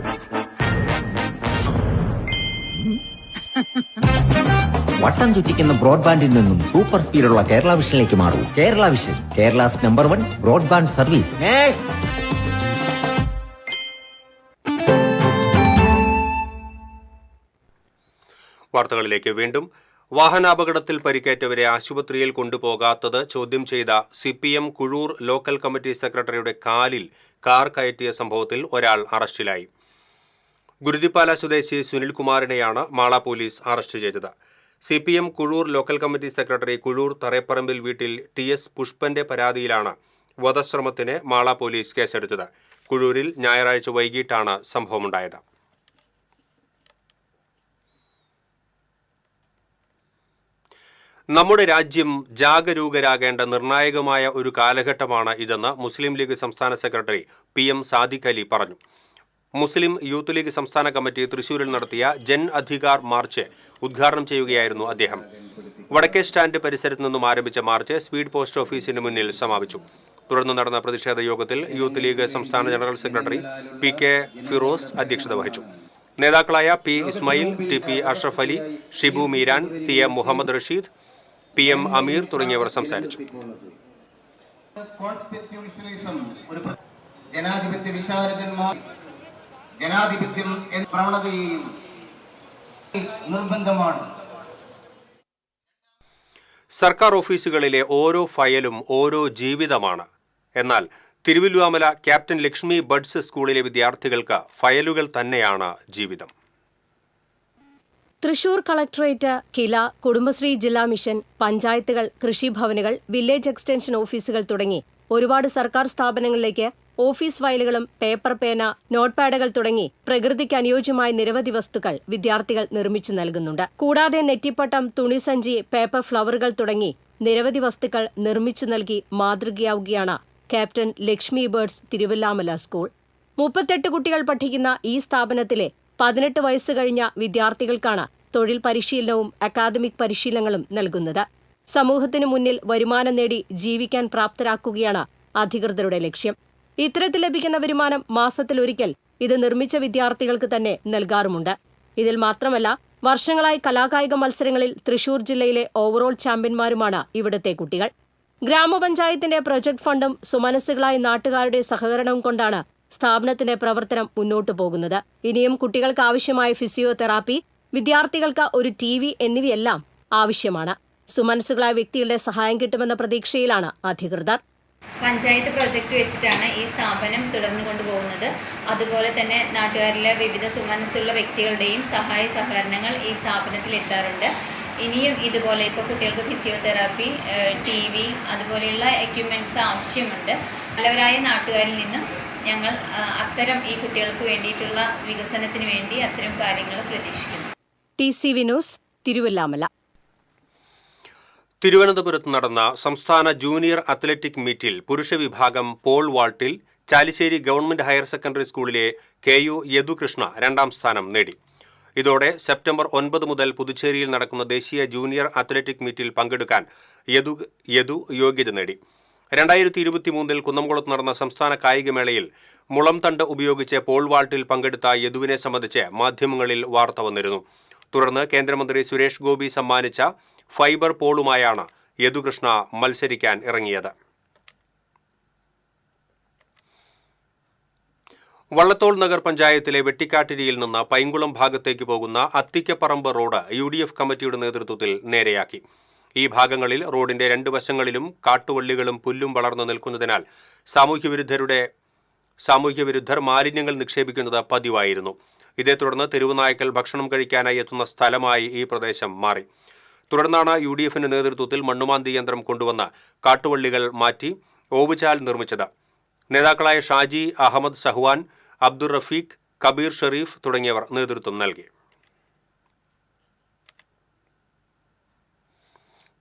വട്ടം ചുറ്റിക്കുന്ന ബ്രോഡ്ബാൻഡിൽ നിന്നും സൂപ്പർ സ്പീഡുള്ള കേരള വിഷനിലേക്ക് മാറൂ. Kerala vision, Kerala's number 1 broadband service. വാർത്തകളിലേക്ക് വീണ്ടും. വാഹനാപകടത്തിൽ പരിക്കേറ്റവരെ ആശുപത്രിയിൽ കൊണ്ടുപോകാത്തത് ചോദ്യം ചെയ്ത CPM കുഴൂർ ലോക്കൽ കമ്മിറ്റി സെക്രട്ടറിയുടെ കാലിൽ കാർ കയറ്റിയ സംഭവത്തിൽ ഒരാൾ അറസ്റ്റിലായി. ഗുരുതിപ്പാല സ്വദേശി സുനിൽകുമാറിനെയാണ് മാള പോലീസ് അറസ്റ്റ് ചെയ്തത്. CPM Kuzhur local committee secretary Kuzhur തറേപ്പറമ്പിൽ വീട്ടിൽ TS പുഷ്പന്റെ പരാതിയിലാണ് വധശ്രമത്തിന് മാള പോലീസ് കേസെടുത്തത്. കുഴൂരിൽ ഞായറാഴ്ച വൈകിട്ടാണ് സംഭവമുണ്ടായത്. നമ്മുടെ രാജ്യം ജാഗരൂകരാകേണ്ട നിർണായകമായ ഒരു കാലഘട്ടമാണ് ഇതെന്ന് മുസ്ലിം ലീഗ് സംസ്ഥാന സെക്രട്ടറി PM സാദിഖ് അലി പറഞ്ഞു. മുസ്ലിം യൂത്ത് ലീഗ് സംസ്ഥാന കമ്മിറ്റി തൃശൂരിൽ നടത്തിയ ജൻ അധികാർ മാർച്ച് ഉദ്ഘാടനം ചെയ്യുകയായിരുന്നു അദ്ദേഹം. വടക്കേ സ്റ്റാൻഡ് പരിസരത്ത് നിന്നും ആരംഭിച്ച മാർച്ച് സ്പീഡ് പോസ്റ്റ് ഓഫീസിന് മുന്നിൽ സമാപിച്ചു. തുടർന്ന് നടന്ന പ്രതിഷേധ യോഗത്തിൽ യൂത്ത് ലീഗ് സംസ്ഥാന ജനറൽ സെക്രട്ടറി PK ഫിറോസ് അധ്യക്ഷത വഹിച്ചു. നേതാക്കളായ P Ismail, TP Ashraf Ali, Shibu Meeran, CM Muhammad Rasheed, PM അമീർ തുടങ്ങിയവർ സംസാരിച്ചു. ജനാധിപത്യ വിശാരദന്മാർ ജനാധിപത്യം എന്ന പ്രവണതയെയും നിർബന്ധമാണ്. സർക്കാർ ഓഫീസുകളിലെ ഓരോ ഫയലും ഓരോ ജീവിതമാണ്. എന്നാൽ തിരുവല്ലുവാമല ക്യാപ്റ്റൻ ലക്ഷ്മി ബഡ്സ് സ്കൂളിലെ വിദ്യാർത്ഥികൾക്ക് ഫയലുകൾ തന്നെയാണ് ജീവിതം. തൃശൂർ കളക്ടറേറ്റ്, കില, കുടുംബശ്രീ ജില്ലാ മിഷൻ, പഞ്ചായത്തുകൾ, കൃഷിഭവനുകൾ, വില്ലേജ് എക്സ്റ്റൻഷൻ ഓഫീസുകൾ തുടങ്ങി ഒരുപാട് സർക്കാർ സ്ഥാപനങ്ങളിലേക്ക് ഓഫീസ് ഫയലുകളും പേപ്പർ പേന, നോട്ട്പാഡുകൾ തുടങ്ങി പ്രകൃതിക്ക് അനുയോജ്യമായ നിരവധി വസ്തുക്കൾ വിദ്യാർത്ഥികൾ നിർമ്മിച്ചു നൽകുന്നുണ്ട്. കൂടാതെ നെറ്റിപ്പട്ടം, തുണിസഞ്ചി, പേപ്പർ ഫ്ലവറുകൾ തുടങ്ങി നിരവധി വസ്തുക്കൾ നിർമ്മിച്ചു നൽകി മാതൃകയാവുകയാണ് captain Lakshmi birds Thiruvallamala school. 38 കുട്ടികൾ പഠിക്കുന്ന ഈ സ്ഥാപനത്തിലെ 18 വയസ്സ് കഴിഞ്ഞ വിദ്യാർത്ഥികൾക്കാണ് തൊഴിൽ പരിശീലനവും അക്കാദമിക് പരിശീലനങ്ങളും നൽകുന്നത്. സമൂഹത്തിനു മുന്നിൽ വരുമാനം നേടി ജീവിക്കാൻ പ്രാപ്തരാക്കുകയാണ് അധികൃതരുടെ ലക്ഷ്യം. ഇത്തരത്തിൽ ലഭിക്കുന്ന വരുമാനം മാസത്തിലൊരിക്കൽ ഇത് നിർമ്മിച്ച വിദ്യാർത്ഥികൾക്ക് തന്നെ നൽകാറുമുണ്ട്. ഇതിൽ മാത്രമല്ല, വർഷങ്ങളായി കലാകായിക മത്സരങ്ങളിൽ തൃശൂർ ജില്ലയിലെ ഓവറോൾ ചാമ്പ്യന്മാരുമാണ് ഇവിടുത്തെ കുട്ടികൾ. ഗ്രാമപഞ്ചായത്തിന്റെ പ്രൊജക്ട് ഫണ്ടും സുമനസ്സുകളായ നാട്ടുകാരുടെ സഹകരണവും കൊണ്ടാണ് സ്ഥാപനത്തിന്റെ പ്രവർത്തനം മുന്നോട്ടു പോകുന്നത്. ഇനിയും കുട്ടികൾക്ക് ആവശ്യമായ ഫിസിയോതെറാപ്പി, വിദ്യാർത്ഥികൾക്ക് ഒരു TV എന്നിവയെല്ലാം ആവശ്യമാണ്. സുമനസ്സുകളായ വ്യക്തികളുടെ സഹായം കിട്ടുമെന്ന പ്രതീക്ഷയിലാണ് അധികൃതർ. പഞ്ചായത്ത് പ്രൊജക്റ്റ് വെച്ചിട്ടാണ് ഈ സ്ഥാപനം തുടർന്നു കൊണ്ടുപോകുന്നത്. അതുപോലെ തന്നെ നാട്ടുകാരിലെ വിവിധ സുമനസ്സുള്ള വ്യക്തികളുടെയും സഹായ സഹകരണങ്ങൾ ഈ സ്ഥാപനത്തിൽ എത്താറുണ്ട്. ഇനിയും ഇതുപോലെ ഇപ്പോൾ കുട്ടികൾക്ക് ഫിസിയോതെറാപ്പി, TV അതുപോലെയുള്ള എക്യുപ്മെൻറ്റ്സ് ആവശ്യമുണ്ട്. നല്ലവരായ നാട്ടുകാരിൽ നിന്നും ഞങ്ങൾ അത്തരം ഈ കുട്ടികൾക്ക് വേണ്ടിയിട്ടുള്ള വികസനത്തിന് വേണ്ടി അത്തരം കാര്യങ്ങൾ പ്രതീക്ഷിക്കുന്നു. TCV news, Thiruvallamala. തിരുവനന്തപുരത്ത് നടന്ന സംസ്ഥാന ജൂനിയർ അത്ലറ്റിക് മീറ്റിൽ പുരുഷ വിഭാഗം പോൾ വാൾട്ടിൽ ചാലിശ്ശേരി ഗവൺമെന്റ് ഹയർ സെക്കൻഡറി സ്കൂളിലെ KU യദുകൃഷ്ണ 2ാം സ്ഥാനം നേടി. ഇതോടെ സെപ്റ്റംബർ 9 മുതൽ പുതുച്ചേരിയിൽ നടക്കുന്ന ദേശീയ ജൂനിയർ അത്ലറ്റിക് മീറ്റിൽ പങ്കെടുക്കാൻ യദു യോഗ്യത നേടി. 2023 കുന്നംകുളത്ത് നടന്ന സംസ്ഥാന കായികമേളയിൽ മുളംതണ്ട് ഉപയോഗിച്ച് പോൾ വാൾട്ടിൽ പങ്കെടുത്ത യദുവിനെ സംബന്ധിച്ച് മാധ്യമങ്ങളിൽ വാർത്ത വന്നിരുന്നു. തുടർന്ന് കേന്ദ്രമന്ത്രി സുരേഷ് ഗോപി സമ്മാനിച്ച ഫൈബർ പോളുമായാണ് യദുകൃഷ്ണ മത്സരിക്കാൻ ഇറങ്ങിയത്. വള്ളത്തോൾ നഗർ പഞ്ചായത്തിലെ വെട്ടിക്കാട്ടിരിയിൽ നിന്ന് പൈങ്കുളം ഭാഗത്തേക്ക് പോകുന്ന അത്തിക്കപ്പറമ്പ് റോഡ് UDF കമ്മിറ്റിയുടെ നേതൃത്വത്തിൽ നേരെയാക്കി. ഈ ഭാഗങ്ങളിൽ റോഡിന്റെ 2 വശങ്ങളിലും കാട്ടുവള്ളികളും പുല്ലും വളർന്നു നിൽക്കുന്നതിനാൽ സാമൂഹ്യവിരുദ്ധർ മാലിന്യങ്ങൾ നിക്ഷേപിക്കുന്നത് പതിവായിരുന്നു. ഇതേ തുടർന്ന് തെരുവുനായ്ക്കൾ ഭക്ഷണം കഴിക്കാനായി എത്തുന്ന സ്ഥലമായി ഈ പ്രദേശം മാറി. തുടർന്നാണ് UDFന്റെ നേതൃത്വത്തിൽ മണ്ണുമാന്തി യന്ത്രം കൊണ്ടുവന്ന് കാട്ടുവള്ളികൾ മാറ്റി ഓവുചാൽ നിർമ്മിച്ചത്. നേതാക്കളായ ഷാജി, അഹമ്മദ് സഹ്വാൻ, അബ്ദുൾ റഫീഖ്, കബീർ ഷെരീഫ് തുടങ്ങിയവർ നേതൃത്വം നൽകി.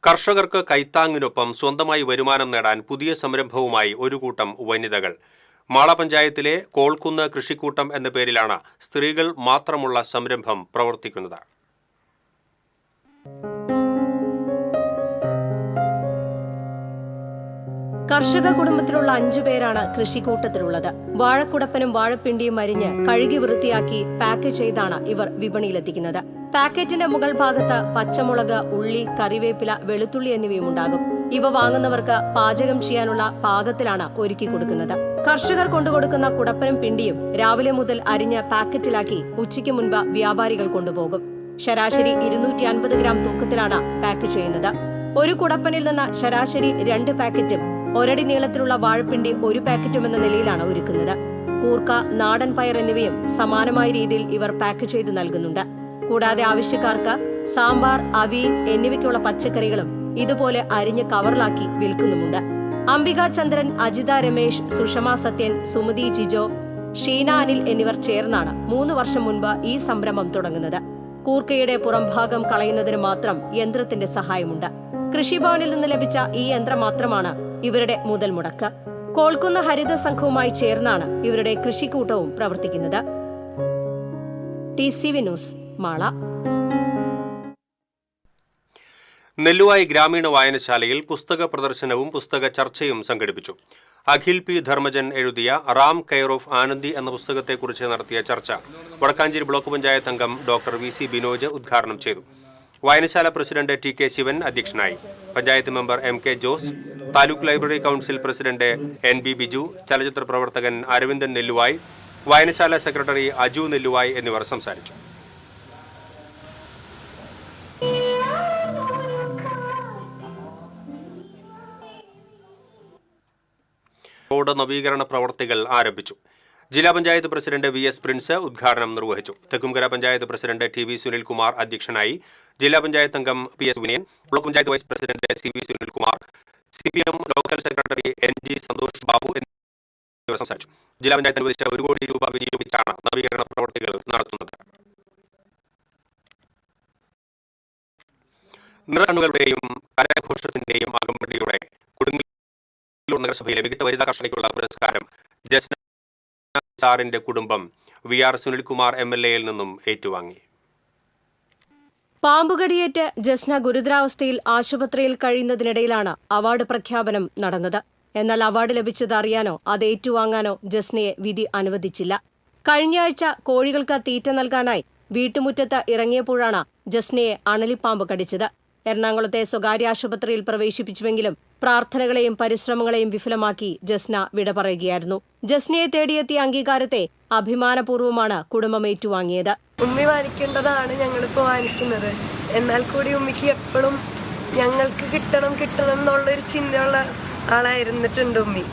കർഷകർക്ക് കൈത്താങ്ങിനൊപ്പം സ്വന്തമായി വരുമാനം നേടാൻ പുതിയ സംരംഭവുമായി ഒരു കൂട്ടം വനിതകൾ. മാള പഞ്ചായത്തിലെ കോൾക്കുന്ന് കൃഷിക്കൂട്ടം എന്ന പേരിലാണ് സ്ത്രീകൾ മാത്രമുള്ള സംരംഭം പ്രവർത്തിക്കുന്നത്. കർഷക കുടുംബത്തിലുള്ള 5 പേരാണ് കൃഷിക്കൂട്ടത്തിലുള്ളത്. വാഴക്കുടപ്പനും വാഴപ്പിണ്ടിയും അരിഞ്ഞ് കഴുകി വൃത്തിയാക്കി പാക്ക് ചെയ്താണ് ഇവർ വിപണിയിലെത്തിക്കുന്നത്. പാക്കറ്റിന്റെ മുകൾ ഭാഗത്ത് പച്ചമുളക്, ഉള്ളി, കറിവേപ്പില, വെളുത്തുള്ളി എന്നിവയും ഉണ്ടാകും. ഇവ വാങ്ങുന്നവർക്ക് പാചകം ചെയ്യാനുള്ള പാകത്തിലാണ് ഒരുക്കി കൊടുക്കുന്നത്. കർഷകർ കൊണ്ടുകൊടുക്കുന്ന കുടപ്പനും പിണ്ടിയും രാവിലെ മുതൽ അരിഞ്ഞ് പാക്കറ്റിലാക്കി ഉച്ചയ്ക്ക് മുൻപ് വ്യാപാരികൾ കൊണ്ടുപോകും. ശരാശരി 250 ഗ്രാം തൂക്കത്തിലാണ് പാക്ക് ചെയ്യുന്നത്. ഒരു കുടപ്പനിൽ നിന്ന് ശരാശരി 2 പാക്കറ്റും 1 അടി നീളത്തിലുള്ള വാഴപ്പിണ്ടി 1 പാക്കറ്റും എന്ന നിലയിലാണ് ഒരുക്കുന്നത്. കൂർക്ക, നാടൻ പയർ എന്നിവയും സമാനമായ രീതിയിൽ ഇവർ പാക്ക് ചെയ്ത് നൽകുന്നുണ്ട്. കൂടാതെ ആവശ്യക്കാർക്ക് സാമ്പാർ, അവിയൽ എന്നിവയ്ക്കുള്ള പച്ചക്കറികളും ഇതുപോലെ അരിഞ്ഞ് കവറിലാക്കി വിൽക്കുന്നുമുണ്ട്. അംബിക ചന്ദ്രൻ, അജിത രമേശ്, സുഷമ സത്യൻ, സുമതി ജിജോ, ഷീന അനിൽ എന്നിവർ ചേർന്നാണ് 3 വർഷം മുൻപ് ഈ സംരംഭം തുടങ്ങുന്നത്. കൂർക്കയുടെ പുറംഭാഗം കളയുന്നതിന് മാത്രം യന്ത്രത്തിന്റെ സഹായമുണ്ട്. കൃഷിഭവനിൽ നിന്ന് ലഭിച്ച ഈ യന്ത്രം മാത്രമാണ് ഇവരുടെ മുതൽ മുടക്ക്. കോൾക്കുന്ന് ഹരിത സംഘവുമായി ചേർന്നാണ് ഇവരുടെ കൃഷിക്കൂട്ടവും പ്രവർത്തിക്കുന്നത്. TCV news, Mala. നെല്ലുവായി ഗ്രാമീണ വായനശാലയിൽ പുസ്തക പ്രദർശനവും പുസ്തക ചർച്ചയും സംഘടിപ്പിച്ചു. അഖിൽ P. ധർമ്മജൻ എഴുതിയ റാം കെയർ ഓഫ് ആനന്ദി എന്ന പുസ്തകത്തെക്കുറിച്ച് നടത്തിയ ചർച്ച വടക്കാഞ്ചേരി ബ്ലോക്ക് പഞ്ചായത്ത് അംഗം ഡോക്ടർ VC ബിനോജ് ഉദ്ഘാടനം ചെയ്തു. വായനശാല പ്രസിഡന്റ് TK ശിവൻ അധ്യക്ഷനായി. Panchayat member MK Jose, taluk library council president NB Biju, ചലച്ചിത്ര പ്രവർത്തകൻ അരവിന്ദൻ നെല്ലുവായി, വായനശാല സെക്രട്ടറി അജു നെല്ലുവായി എന്നിവർ സംസാരിച്ചു. റോഡ് നവീകരണ പ്രവർത്തികൾ ആരംഭിച്ചു. ജില്ലാ പഞ്ചായത്ത് പ്രസിഡന്റ് VS പ്രിൻസ് ഉദ്ഘാടനം നിർവഹിച്ചു. തെക്കുംകര പഞ്ചായത്ത് പ്രസിഡന്റ് TV സുനിൽകുമാർ അധ്യക്ഷനായി. ജില്ലാ പഞ്ചായത്ത് അംഗം PS Vinayan, block panchayat vice president CV Sunilkumar, CPM local secretary NG Santhosh Babu തുടങ്ങിയവർ സംസാരിച്ചു. ജില്ലാ പഞ്ചായത്ത് അനുവദിച്ച 1 കോടി രൂപ വിനിയോഗിച്ചാണ് നവീകരണ പ്രവർത്തികൾ നടത്തുന്നത്. നിറകണ്ണുകളുടെയും കരഘോഷത്തിന്റെയും അകമ്പടിയോടെ കൊടുങ്ങല്ലൂർ നഗരസഭയിലെ മികച്ച വനിതാ കർഷകയ്ക്കുള്ള പുരസ്കാരം ജസ്ന സാറിന്റെ കുടുംബം VR സുനിൽകുമാർ MLA-യിൽ നിന്നും ഏറ്റുവാങ്ങി. പാമ്പുകടിയേറ്റ് ജസ്ന ഗുരുതരാവസ്ഥയിൽ ആശുപത്രിയിൽ കഴിയുന്നതിനിടയിലാണ് അവാർഡ് പ്രഖ്യാപനം നടന്നത്. എന്നാൽ അവാർഡ് ലഭിച്ചത് അറിയാനോ അത് ഏറ്റുവാങ്ങാനോ ജസ്നയെ വിധി അനുവദിച്ചില്ല. കഴിഞ്ഞയാഴ്ച കോഴികൾക്ക് തീറ്റ നൽകാനായി വീട്ടുമുറ്റത്ത് ഇറങ്ങിയപ്പോഴാണ് ജസ്നയെ അണലിപ്പാമ്പ് കടിച്ചത്. എറണാകുളത്തെ സ്വകാര്യ ആശുപത്രിയിൽ പ്രവേശിപ്പിച്ചുവെങ്കിലും പ്രാർത്ഥനകളെയും പരിശ്രമങ്ങളെയും വിഫലമാക്കി ജസ്ന വിട പറയുകയായിരുന്നു. ജസ്നയെ തേടിയെത്തിയ അംഗീകാരത്തെ അഭിമാനപൂർവ്വമാണ് കുടുംബം ഏറ്റുവാങ്ങിയത്. ഉമ്മി വാനിക്കേണ്ടതാണ് ഞങ്ങളിപ്പോൾ വാനിക്കുന്നത്. എന്നാൽ കൂടി ഉമ്മിക്ക് എപ്പോഴും ഞങ്ങൾക്ക് കിട്ടണം എന്നുള്ളൊരു ചിന്തയുള്ള ആളായിരുന്നിട്ടുണ്ട് ഉമ്മി.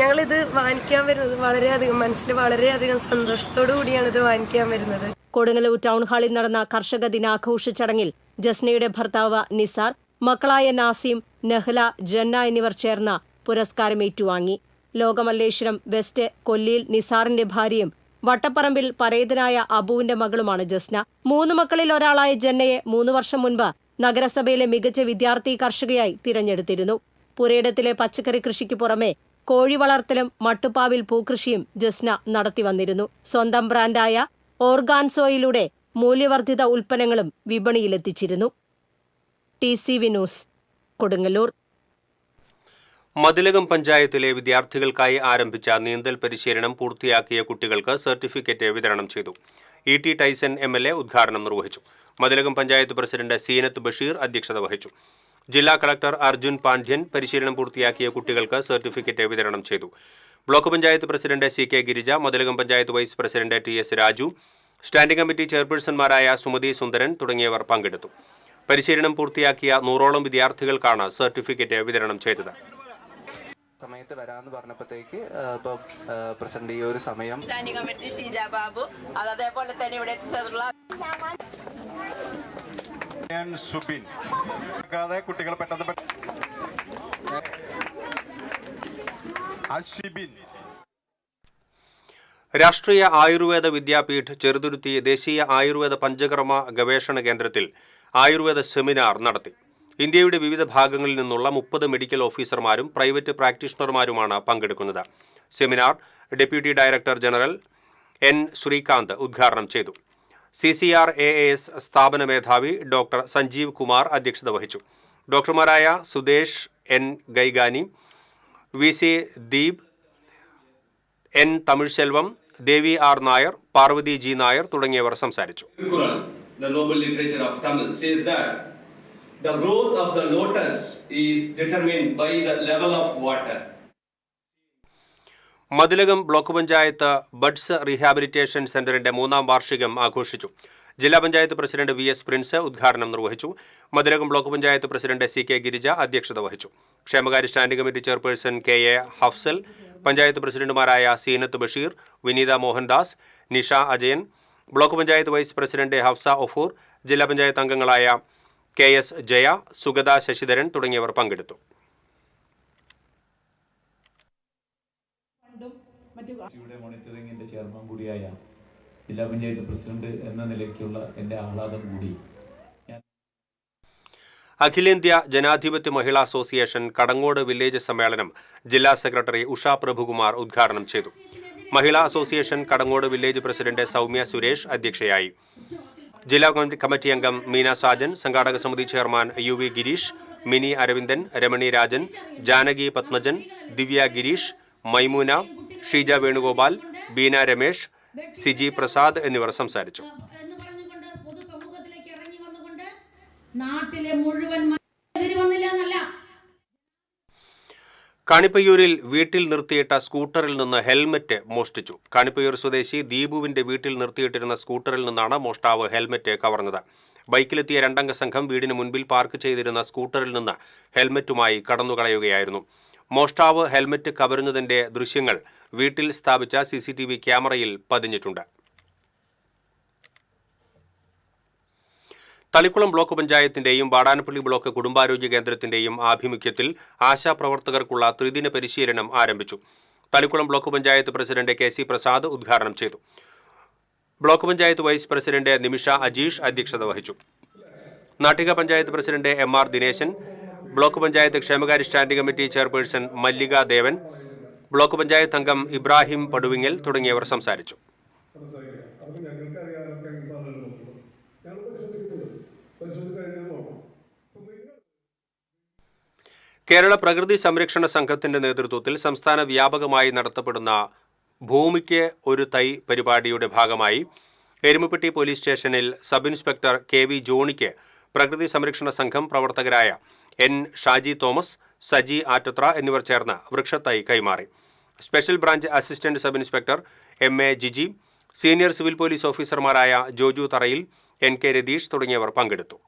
ഞങ്ങളിത് വാനിക്കാൻ വരുന്നത് വളരെയധികം മനസ്സിൽ വളരെയധികം സന്തോഷത്തോടു കൂടിയാണ് ഇത് വാനിക്കാൻ വരുന്നത്. കൊടുങ്ങല്ലൂർ ടൗൺ ഹാളിൽ നടന്ന കർഷക ദിനാഘോഷ ചടങ്ങിൽ ജസ്നയുടെ ഭർത്താവ് നിസാർ, മക്കളായ നാസിം, നഹ്ല, ജന്ന എന്നിവർ ചേർന്ന് പുരസ്കാരം ഏറ്റുവാങ്ങി. ലോകമല്ലേശ്വരം വെസ്റ്റ് കൊല്ലിയിൽ നിസാറിന്റെ ഭാര്യയും വട്ടപ്പറമ്പിൽ പരേതനായ അബുവിന്റെ മകളുമാണ് ജസ്ന. 3 മക്കളിൽ ഒരാളായ ജന്നയെ 3 വർഷം മുൻപ് നഗരസഭയിലെ മികച്ച വിദ്യാർത്ഥി കർഷകയായി തിരഞ്ഞെടുത്തിരുന്നു. പുരയിടത്തിലെ പച്ചക്കറി കൃഷിക്ക് പുറമെ കോഴി വളർത്തലും മട്ടുപ്പാവിൽ പൂക്കൃഷിയും ജസ്ന നടത്തിവന്നിരുന്നു. സ്വന്തം ബ്രാൻഡായ ഓർഗാൻസോയിലൂടെ മൂല്യവർദ്ധിത ഉൽപ്പന്നങ്ങളും വിപണിയിലെത്തിച്ചിരുന്നു. TCV news, Kodungallur. മതിലകം പഞ്ചായത്തിലെ വിദ്യാർത്ഥികൾക്കായി ആരംഭിച്ച നീന്തൽ പരിശീലനം പൂർത്തിയാക്കിയ കുട്ടികൾക്ക് സർട്ടിഫിക്കറ്റ് വിതരണം ചെയ്തു. ET ടൈസൺ MLA ഉദ്ഘാടനം നിർവഹിച്ചു. മതിലകം പഞ്ചായത്ത് പ്രസിഡന്റ് സീനത്ത് ബഷീർ അധ്യക്ഷത വഹിച്ചു. ജില്ലാ കളക്ടർ അർജുൻ പാണ്ഡ്യൻ പരിശീലനം പൂർത്തിയാക്കിയ കുട്ടികൾക്ക് സർട്ടിഫിക്കറ്റ് വിതരണം ചെയ്തു. Block panchayat president CK Girija, Mathilakam panchayat vice president TS Raju, standing committee ചെയർപേഴ്സൺമാരായ സുമതി സുന്ദരൻ തുടങ്ങിയവർ പങ്കെടുത്തു. പരിശീലനം പൂർത്തിയാക്കിയ 100ഓളം വിദ്യാർത്ഥികൾക്കാണ് സർട്ടിഫിക്കറ്റ് വിതരണം ചെയ്തത്. സമയത്ത് വരാമെന്ന് പറഞ്ഞപ്പോഴത്തേക്ക് ഇപ്പോൾ പ്രസിഡന്റ് ഈ ഒരു സമയം സ്റ്റാൻഡിംഗ് കമ്മിറ്റി ഷീജ ബാബു, അതേപോലെ തന്നെ ഇവിടെ എത്തിച്ചേർന്നുള്ള സുബിൻ കുട്ടികൾ പെട്ടെന്ന് രാഷ്ട്രീയ ആയുർവേദ വിദ്യാപീഠ് ചെറുതുരുത്തി ദേശീയ ആയുർവേദ പഞ്ചകർമ്മ ഗവേഷണ കേന്ദ്രത്തിൽ ആയുർവേദ സെമിനാർ നടത്തി. ഇന്ത്യയുടെ വിവിധ ഭാഗങ്ങളിൽ നിന്നുള്ള 30 മെഡിക്കൽ ഓഫീസർമാരും പ്രൈവറ്റ് പ്രാക്ടീഷണർമാരുമാണ് പങ്കെടുക്കുന്നത്. Seminar deputy director general N. Sreekanth ഉദ്ഘാടനം ചെയ്തു. CCR-AAS സ്ഥാപന മേധാവി ഡോക്ടർ സഞ്ജീവ് കുമാർ അധ്യക്ഷത വഹിച്ചു. ഡോക്ടർമാരായ Sudesh N. ഗൈഗാനി, VC Deep, N. Thamizhselvam, ദേവി R. നായർ, പാർവതി G. നായർ തുടങ്ങിയവർ സംസാരിച്ചു. The noble literature of Tamil says that the growth of the lotus is determined by the level of water. Mathilakam block panchayat buds rehabilitation സെന്ററിന്റെ 3ാം വാർഷികം ആഘോഷിച്ചു. ജില്ലാ പഞ്ചായത്ത് പ്രസിഡന്റ് VS പ്രിൻസ് ഉദ്ഘാടനം നിർവഹിച്ചു. Mathilakam block panchayat president CK Girija അധ്യക്ഷത വഹിച്ചു. ക്ഷേമകാര്യ standing committee chairperson KA Hafsal, panchayat പ്രസിഡന്റുമാരായ Zeenath Basheer, Vineetha Mohandas, Nisha Ajayan, block panchayat vice president Hafsa Ofoor, ജില്ലാ പഞ്ചായത്ത് അംഗങ്ങളായ KS ജയ, സുഗത ശശിധരൻ തുടങ്ങിയവർ പങ്കെടുത്തു. മോണിറ്ററിംഗിന്റെ ചെയർമാൻ കൂടിയായ ജില്ലാ പഞ്ചായത്ത് പ്രസിഡന്റ് എന്ന നിലയ്ക്കുള്ള എൻ്റെ ആഹ്ലാദം കൂടി അഖിലേന്ത്യാ ജനാധിപത്യ മഹിളാ അസോസിയേഷൻ കടങ്ങോട് വില്ലേജ് സമ്മേളനം ജില്ലാ സെക്രട്ടറി ഉഷ പ്രഭുകുമാർ ഉദ്ഘാടനം ചെയ്തു. Mahila association Kadangode village president Soumya Suresh അധ്യക്ഷയായി. ജില്ലാ കമ്മിറ്റി അംഗം മീന സാജൻ, സംഘാടക സമിതി ചെയർമാൻ UV ഗിരീഷ്, മിനി അരവിന്ദൻ, രമണി രാജൻ, ജാനകി പത്മജൻ, ദിവ്യ ഗിരീഷ്, മൈമൂന, ഷീജ വേണുഗോപാൽ, ബീന രമേശ്, സിജി പ്രസാദ് എന്നിവർ സംസാരിച്ചു. കാണിപ്പയ്യൂരിൽ വീട്ടിൽ നിർത്തിയിട്ട സ്കൂട്ടറിൽ നിന്ന് ഹെൽമറ്റ് മോഷ്ടിച്ചു. കാണിപ്പയ്യൂർ സ്വദേശി ദീപുവിന്റെ വീട്ടിൽ നിർത്തിയിട്ടിരുന്ന സ്കൂട്ടറിൽ നിന്നാണ് മോഷ്ടാവ് ഹെൽമറ്റ് കവർന്നത്. ബൈക്കിലെത്തിയ 2 അംഗ സംഘം വീടിന് മുൻപിൽ പാർക്ക് ചെയ്തിരുന്ന സ്കൂട്ടറിൽ നിന്ന് ഹെൽമറ്റുമായി കടന്നുകളയുകയായിരുന്നു. മോഷ്ടാവ് ഹെൽമറ്റ് കവരുന്നതിന്റെ ദൃശ്യങ്ങൾ വീട്ടിൽ സ്ഥാപിച്ച CCTV ക്യാമറയിൽ പതിഞ്ഞിട്ടുണ്ട്. തളിക്കുളം ബ്ലോക്ക് പഞ്ചായത്തിന്റെയും വാടാനപ്പള്ളി ബ്ലോക്ക് കുടുംബാരോഗ്യ കേന്ദ്രത്തിന്റെയും ആഭിമുഖ്യത്തിൽ ആശാപ്രവർത്തകർക്കുള്ള ത്രിദിന പരിശീലനം ആരംഭിച്ചു. Thalikulam block panchayat president KC Prasad ഉദ്ഘാടനം ചെയ്തു. Block panchayat vice president Nimisha Ajeesh അധ്യക്ഷത വഹിച്ചു. Nattika panchayat president MR Dineshan, block panchayat ക്ഷേമകാര്യ standing committee chairperson Mallika Devan, block panchayat അംഗം ഇബ്രാഹിം പടുവിങ്ങൽ തുടങ്ങിയവർ സംസാരിച്ചു. കേരള പ്രകൃതി സംരക്ഷണ സംഘത്തിന്റെ നേതൃത്വത്തിൽ സംസ്ഥാന വ്യാപകമായി നടത്തപ്പെടുന്ന ഭൂമിക്ക് ഒരു തൈ പരിപാടിയുടെ ഭാഗമായി എരുമപ്പെട്ടി പോലീസ് സ്റ്റേഷനിൽ സബ് ഇൻസ്പെക്ടർ KV ജോണിക്ക് പ്രകൃതി സംരക്ഷണ സംഘം പ്രവർത്തകരായ N ഷാജി തോമസ്, സജി ആറ്റത്ര എന്നിവർ ചേർന്ന് വൃക്ഷത്തൈ കൈമാറി. Special branch assistant sub inspector MA Jiji, senior civil police ഓഫീസർമാരായ ജോജു തറയിൽ, NK രതീഷ് തുടങ്ങിയവർ പങ്കെടുത്തു.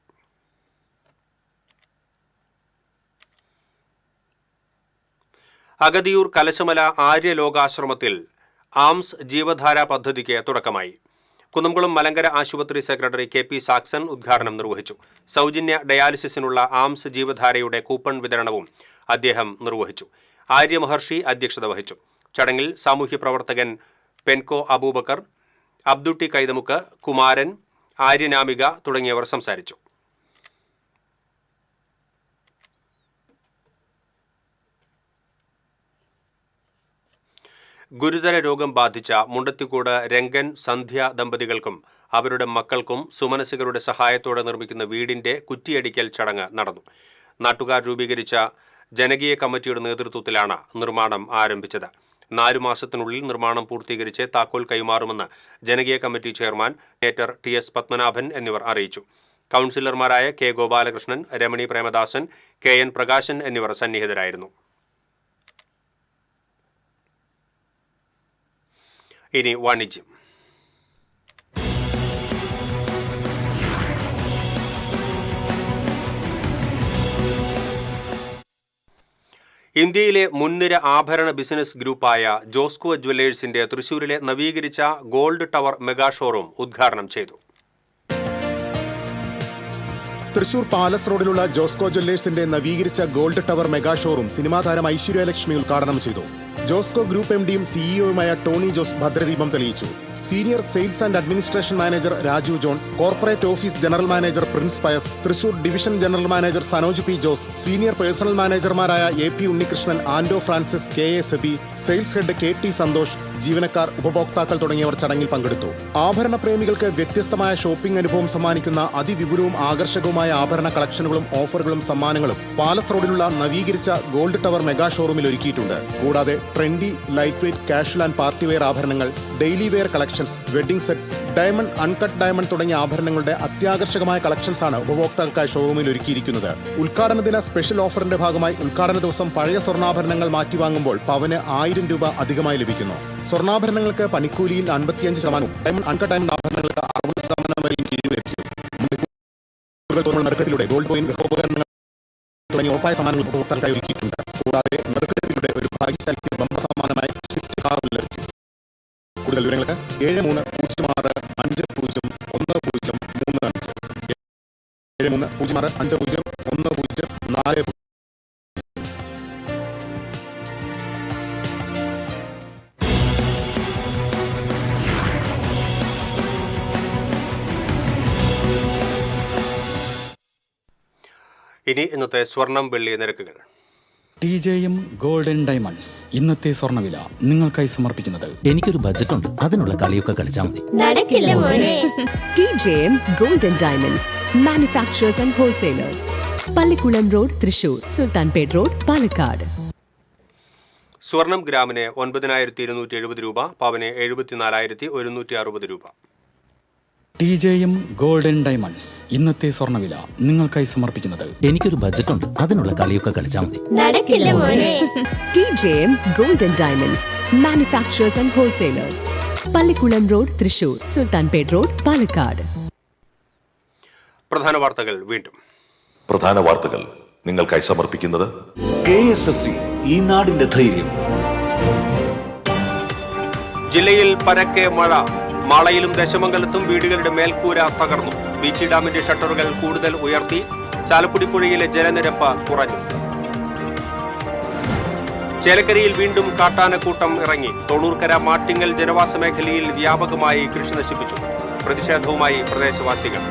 അഗതിയൂർ കലശമല ആര്യലോകാശ്രമത്തിൽ ആംസ് ജീവധാര പദ്ധതിക്ക് തുടക്കമായി. കുന്നംകുളം മലങ്കര ആശുപത്രി സെക്രട്ടറി KP സാക്സൺ ഉദ്ഘാടനം നിർവഹിച്ചു. സൗജന്യ ഡയാലിസിസിനുള്ള ആംസ് ജീവധാരയുടെ കൂപ്പൺ വിതരണവും അദ്ദേഹം നിർവഹിച്ചു. ആര്യ മഹർഷി അധ്യക്ഷത വഹിച്ചു. ചടങ്ങിൽ സാമൂഹ്യ പ്രവർത്തകൻ പെൻകോ അബൂബക്കർ, അബ്ദുട്ടി കൈതമുക്ക്, കുമാരൻ, ആര്യനാമിക തുടങ്ങിയവർ സംസാരിച്ചു. ഗുരുതര രോഗം ബാധിച്ച മുണ്ടത്തിക്കോട് രംഗൻ സന്ധ്യ ദമ്പതികൾക്കും അവരുടെ മക്കൾക്കും സുമനസുകളുടെ സഹായത്തോടെ നിർമ്മിക്കുന്ന വീടിന്റെ കുറ്റിയടിക്കൽ ചടങ്ങ് നടന്നു. നാട്ടുകാർ രൂപീകരിച്ച ജനകീയ കമ്മിറ്റിയുടെ നേതൃത്വത്തിലാണ് നിർമ്മാണം ആരംഭിച്ചത്. 4 മാസത്തിനുള്ളിൽ നിർമ്മാണം പൂർത്തീകരിച്ച് താക്കോൽ കൈമാറുമെന്ന് ജനകീയ കമ്മിറ്റി ചെയർമാൻ TS പത്മനാഭൻ എന്നിവർ അറിയിച്ചു. കൗൺസിലർമാരായ K ഗോപാലകൃഷ്ണൻ, രമണി പ്രേമദാസൻ, KN പ്രകാശൻ എന്നിവർ സന്നിഹിതരായിരുന്നു. ഇനി വാണിജ്യം. ഇന്ത്യയിലെ മുൻനിര ആഭരണ ബിസിനസ് ഗ്രൂപ്പായ ജോസ്കോ ജ്വല്ലേഴ്സിന്റെ തൃശൂരിലെ നവീകരിച്ച ഗോൾഡ് ടവർ മെഗാ ഷോറൂം ഉദ്ഘാടനം ചെയ്തു. തൃശൂർ പാലസ് റോഡിലുള്ള ജോസ്കോ ജ്വല്ലേഴ്സിന്റെ നവീകരിച്ച gold tower mega showroom cinema താരം ഐശ്വര്യലക്ഷ്മി ഉദ്ഘാടനം ചെയ്തു. ജോസ്കോ ഗ്രൂപ്പ് MDയും CEOയുമായ ടോണി ജോസ് ഭദ്രദീപം തെളിയിച്ചു. Senior sales and administration manager Raju John, corporate office general manager Prince Pius, Thrissur division general manager Sanoj P Jose, senior personnel മാനേജർമാരായ AP Unnikrishnan, Ando Francis, KA Seby, sales head KT Santhosh, ജീവനക്കാർ, ഉപഭോക്താക്കൾ തുടങ്ങിയവർ ചടങ്ങിൽ പങ്കെടുത്തു. ആഭരണ പ്രേമികൾക്ക് വ്യത്യസ്തമായ ഷോപ്പിംഗ് അനുഭവം സമ്മാനിക്കുന്ന അതിവിപുലവും ആകർഷകവുമായ ആഭരണ കളക്ഷനുകളും ഓഫറുകളും സമ്മാനങ്ങളും പാലസ് റോഡിലുള്ള നവീകരിച്ച ഗോൾഡ് ടവർ മെഗാ ഷോറൂമിൽ ഒരുക്കിയിട്ടുണ്ട്. കൂടാതെ trendy, light weight, casual and party wear ആഭരണങ്ങൾ, daily wear collections, wedding sets, diamond, uncut diamond തുടങ്ങിയ ആഭരണങ്ങളുടെ അത്യാകർഷകമായ കളക്ഷൻസ് ആണ് ഉപഭോക്താക്കൾക്കായി ഷോറൂമിൽ ഒരുക്കിയിരിക്കുന്നത്. ഉദ്ഘാടന ദിന സ്പെഷ്യൽ ഓഫറിന്റെ ഭാഗമായി ഉദ്ഘാടന ദിവസം പഴയ സ്വർണ്ണാഭരണങ്ങൾ മാറ്റിവാങ്ങുമ്പോൾ പവന് 1000 രൂപ അധികമായി ലഭിക്കുന്നു. സ്വർണ്ണാഭരണങ്ങൾക്ക് പണിക്കൂലിയിൽ 55%, ഡയമണ്ട്, അൺകട്ട് ഡയമണ്ട് ആഭരണങ്ങൾക്ക് 60% വരെയും കിഴിവ് ലഭിക്കും. നറുക്കെടുപ്പിലൂടെ ഗോൾഡ് കോയിൻ, ഗൃഹോപകരണങ്ങൾ തുടങ്ങിയ ഉറപ്പായ സമ്മാനങ്ങൾ ഉപഭോക്താക്കൾക്കായി ഒരുക്കിയിട്ടുണ്ട്. കൂടാതെ നറുക്കെടുപ്പിലൂടെ ഒരു ഭാഗ്യശാലിക്ക് ബമ്പർ സമ്മാനമായി സ്വിഫ്റ്റ് കാർ ലഭിക്കും. കൂടുതൽ വിവരങ്ങൾക്ക് 73065035 ഇനി ഇന്നത്തെ സ്വർണം വെള്ളി നിരക്കുകൾ. TJM ഗോൾഡൻ ഡയമണ്ട്സ് ഇന്നത്തെ സ്വർണ്ണവില നിങ്ങൾക്കായി സമർപ്പിക്കുന്നത് എനിക്കൊരു ബജറ്റ് ഉണ്ട്, അതിനുള്ള കളിയൊക്കെ കളിച്ചാൽ മതി. നടക്കില്ല മോനെ. TJM golden diamonds manufacturers and wholesalers, Pallikkulam road, Thrissur, Sulthanpet road, Palakkad. സ്വർണം ഗ്രാമിന് 9270 രൂപ, പവന് 74,160 രൂപ. TJM ഗോൾഡൻ ഡയമണ്ട്സ് ഇന്നത്തെ സ്വർണ്ണവില നിങ്ങൾക്കായി സമർപ്പിക്കുന്നത് എനിക്കൊരു ബജറ്റ് ഉണ്ട്, അതിനുള്ള കളിയൊക്കെ കളിച്ചാൽ മതി. നടക്കില്ല മോനെ. TJM golden diamonds manufacturers and wholesalers, Pallikkulam road, Thrissur, Sulthanpet road, Palakkad. പ്രധാന വാർത്തകൾ വീണ്ടും. പ്രധാന വാർത്തകൾ നിങ്ങൾക്കായി സമർപ്പിക്കുന്നത് KSFE, ഈ നാടിന്റെ ധൈര്യം. ജില്ലയിൽ പരക്കെ മഴ. മാളയിലും ദശമംഗലത്തും വീടുകളുടെ മേൽക്കൂര തകർന്നു. ബീച്ചി ഡാമിന്റെ ഷട്ടറുകൾ കൂടുതൽ ഉയർത്തി. ചാലക്കുടി പുഴയിലെ ജലനിരപ്പ് കുറഞ്ഞു. ചേലക്കരയിൽ വീണ്ടും കാട്ടാനക്കൂട്ടം ഇറങ്ങി. തൊണ്ണൂർക്കര മാട്ടിങ്ങൽ ജനവാസ മേഖലയിൽ വ്യാപകമായി കൃഷി നശിപ്പിച്ചു. പ്രതിഷേധവുമായി പ്രദേശവാസികൾ.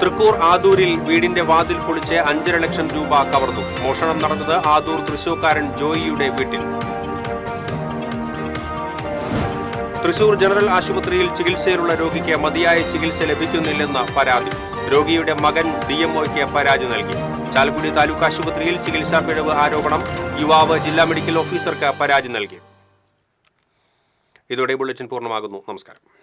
തൃക്കൂർ ആദൂരിൽ വീടിന്റെ വാതിൽ പൊളിച്ച് 5.5 ലക്ഷം രൂപ കവർന്നു. മോഷണം നടന്നത് ആദൂർ തൃശൂർക്കാരൻ ജോയിയുടെ വീട്ടിൽ. തൃശൂർ ജനറൽ ആശുപത്രിയിൽ ചികിത്സയിലുള്ള രോഗിക്ക് മതിയായ ചികിത്സ ലഭിക്കുന്നില്ലെന്ന പരാതി. രോഗിയുടെ മകൻ DMOയ്ക്ക് പരാതി നൽകി. ചാലക്കുടി താലൂക്ക് ആശുപത്രിയിൽ ചികിത്സാ പിഴവ് ആരോപണം. യുവാവ് ജില്ലാ മെഡിക്കൽ ഓഫീസർക്ക് പരാതി നൽകി. ഇതോടെ ബുള്ളറ്റിൻ പൂർണ്ണമാകുന്നു. നമസ്കാരം.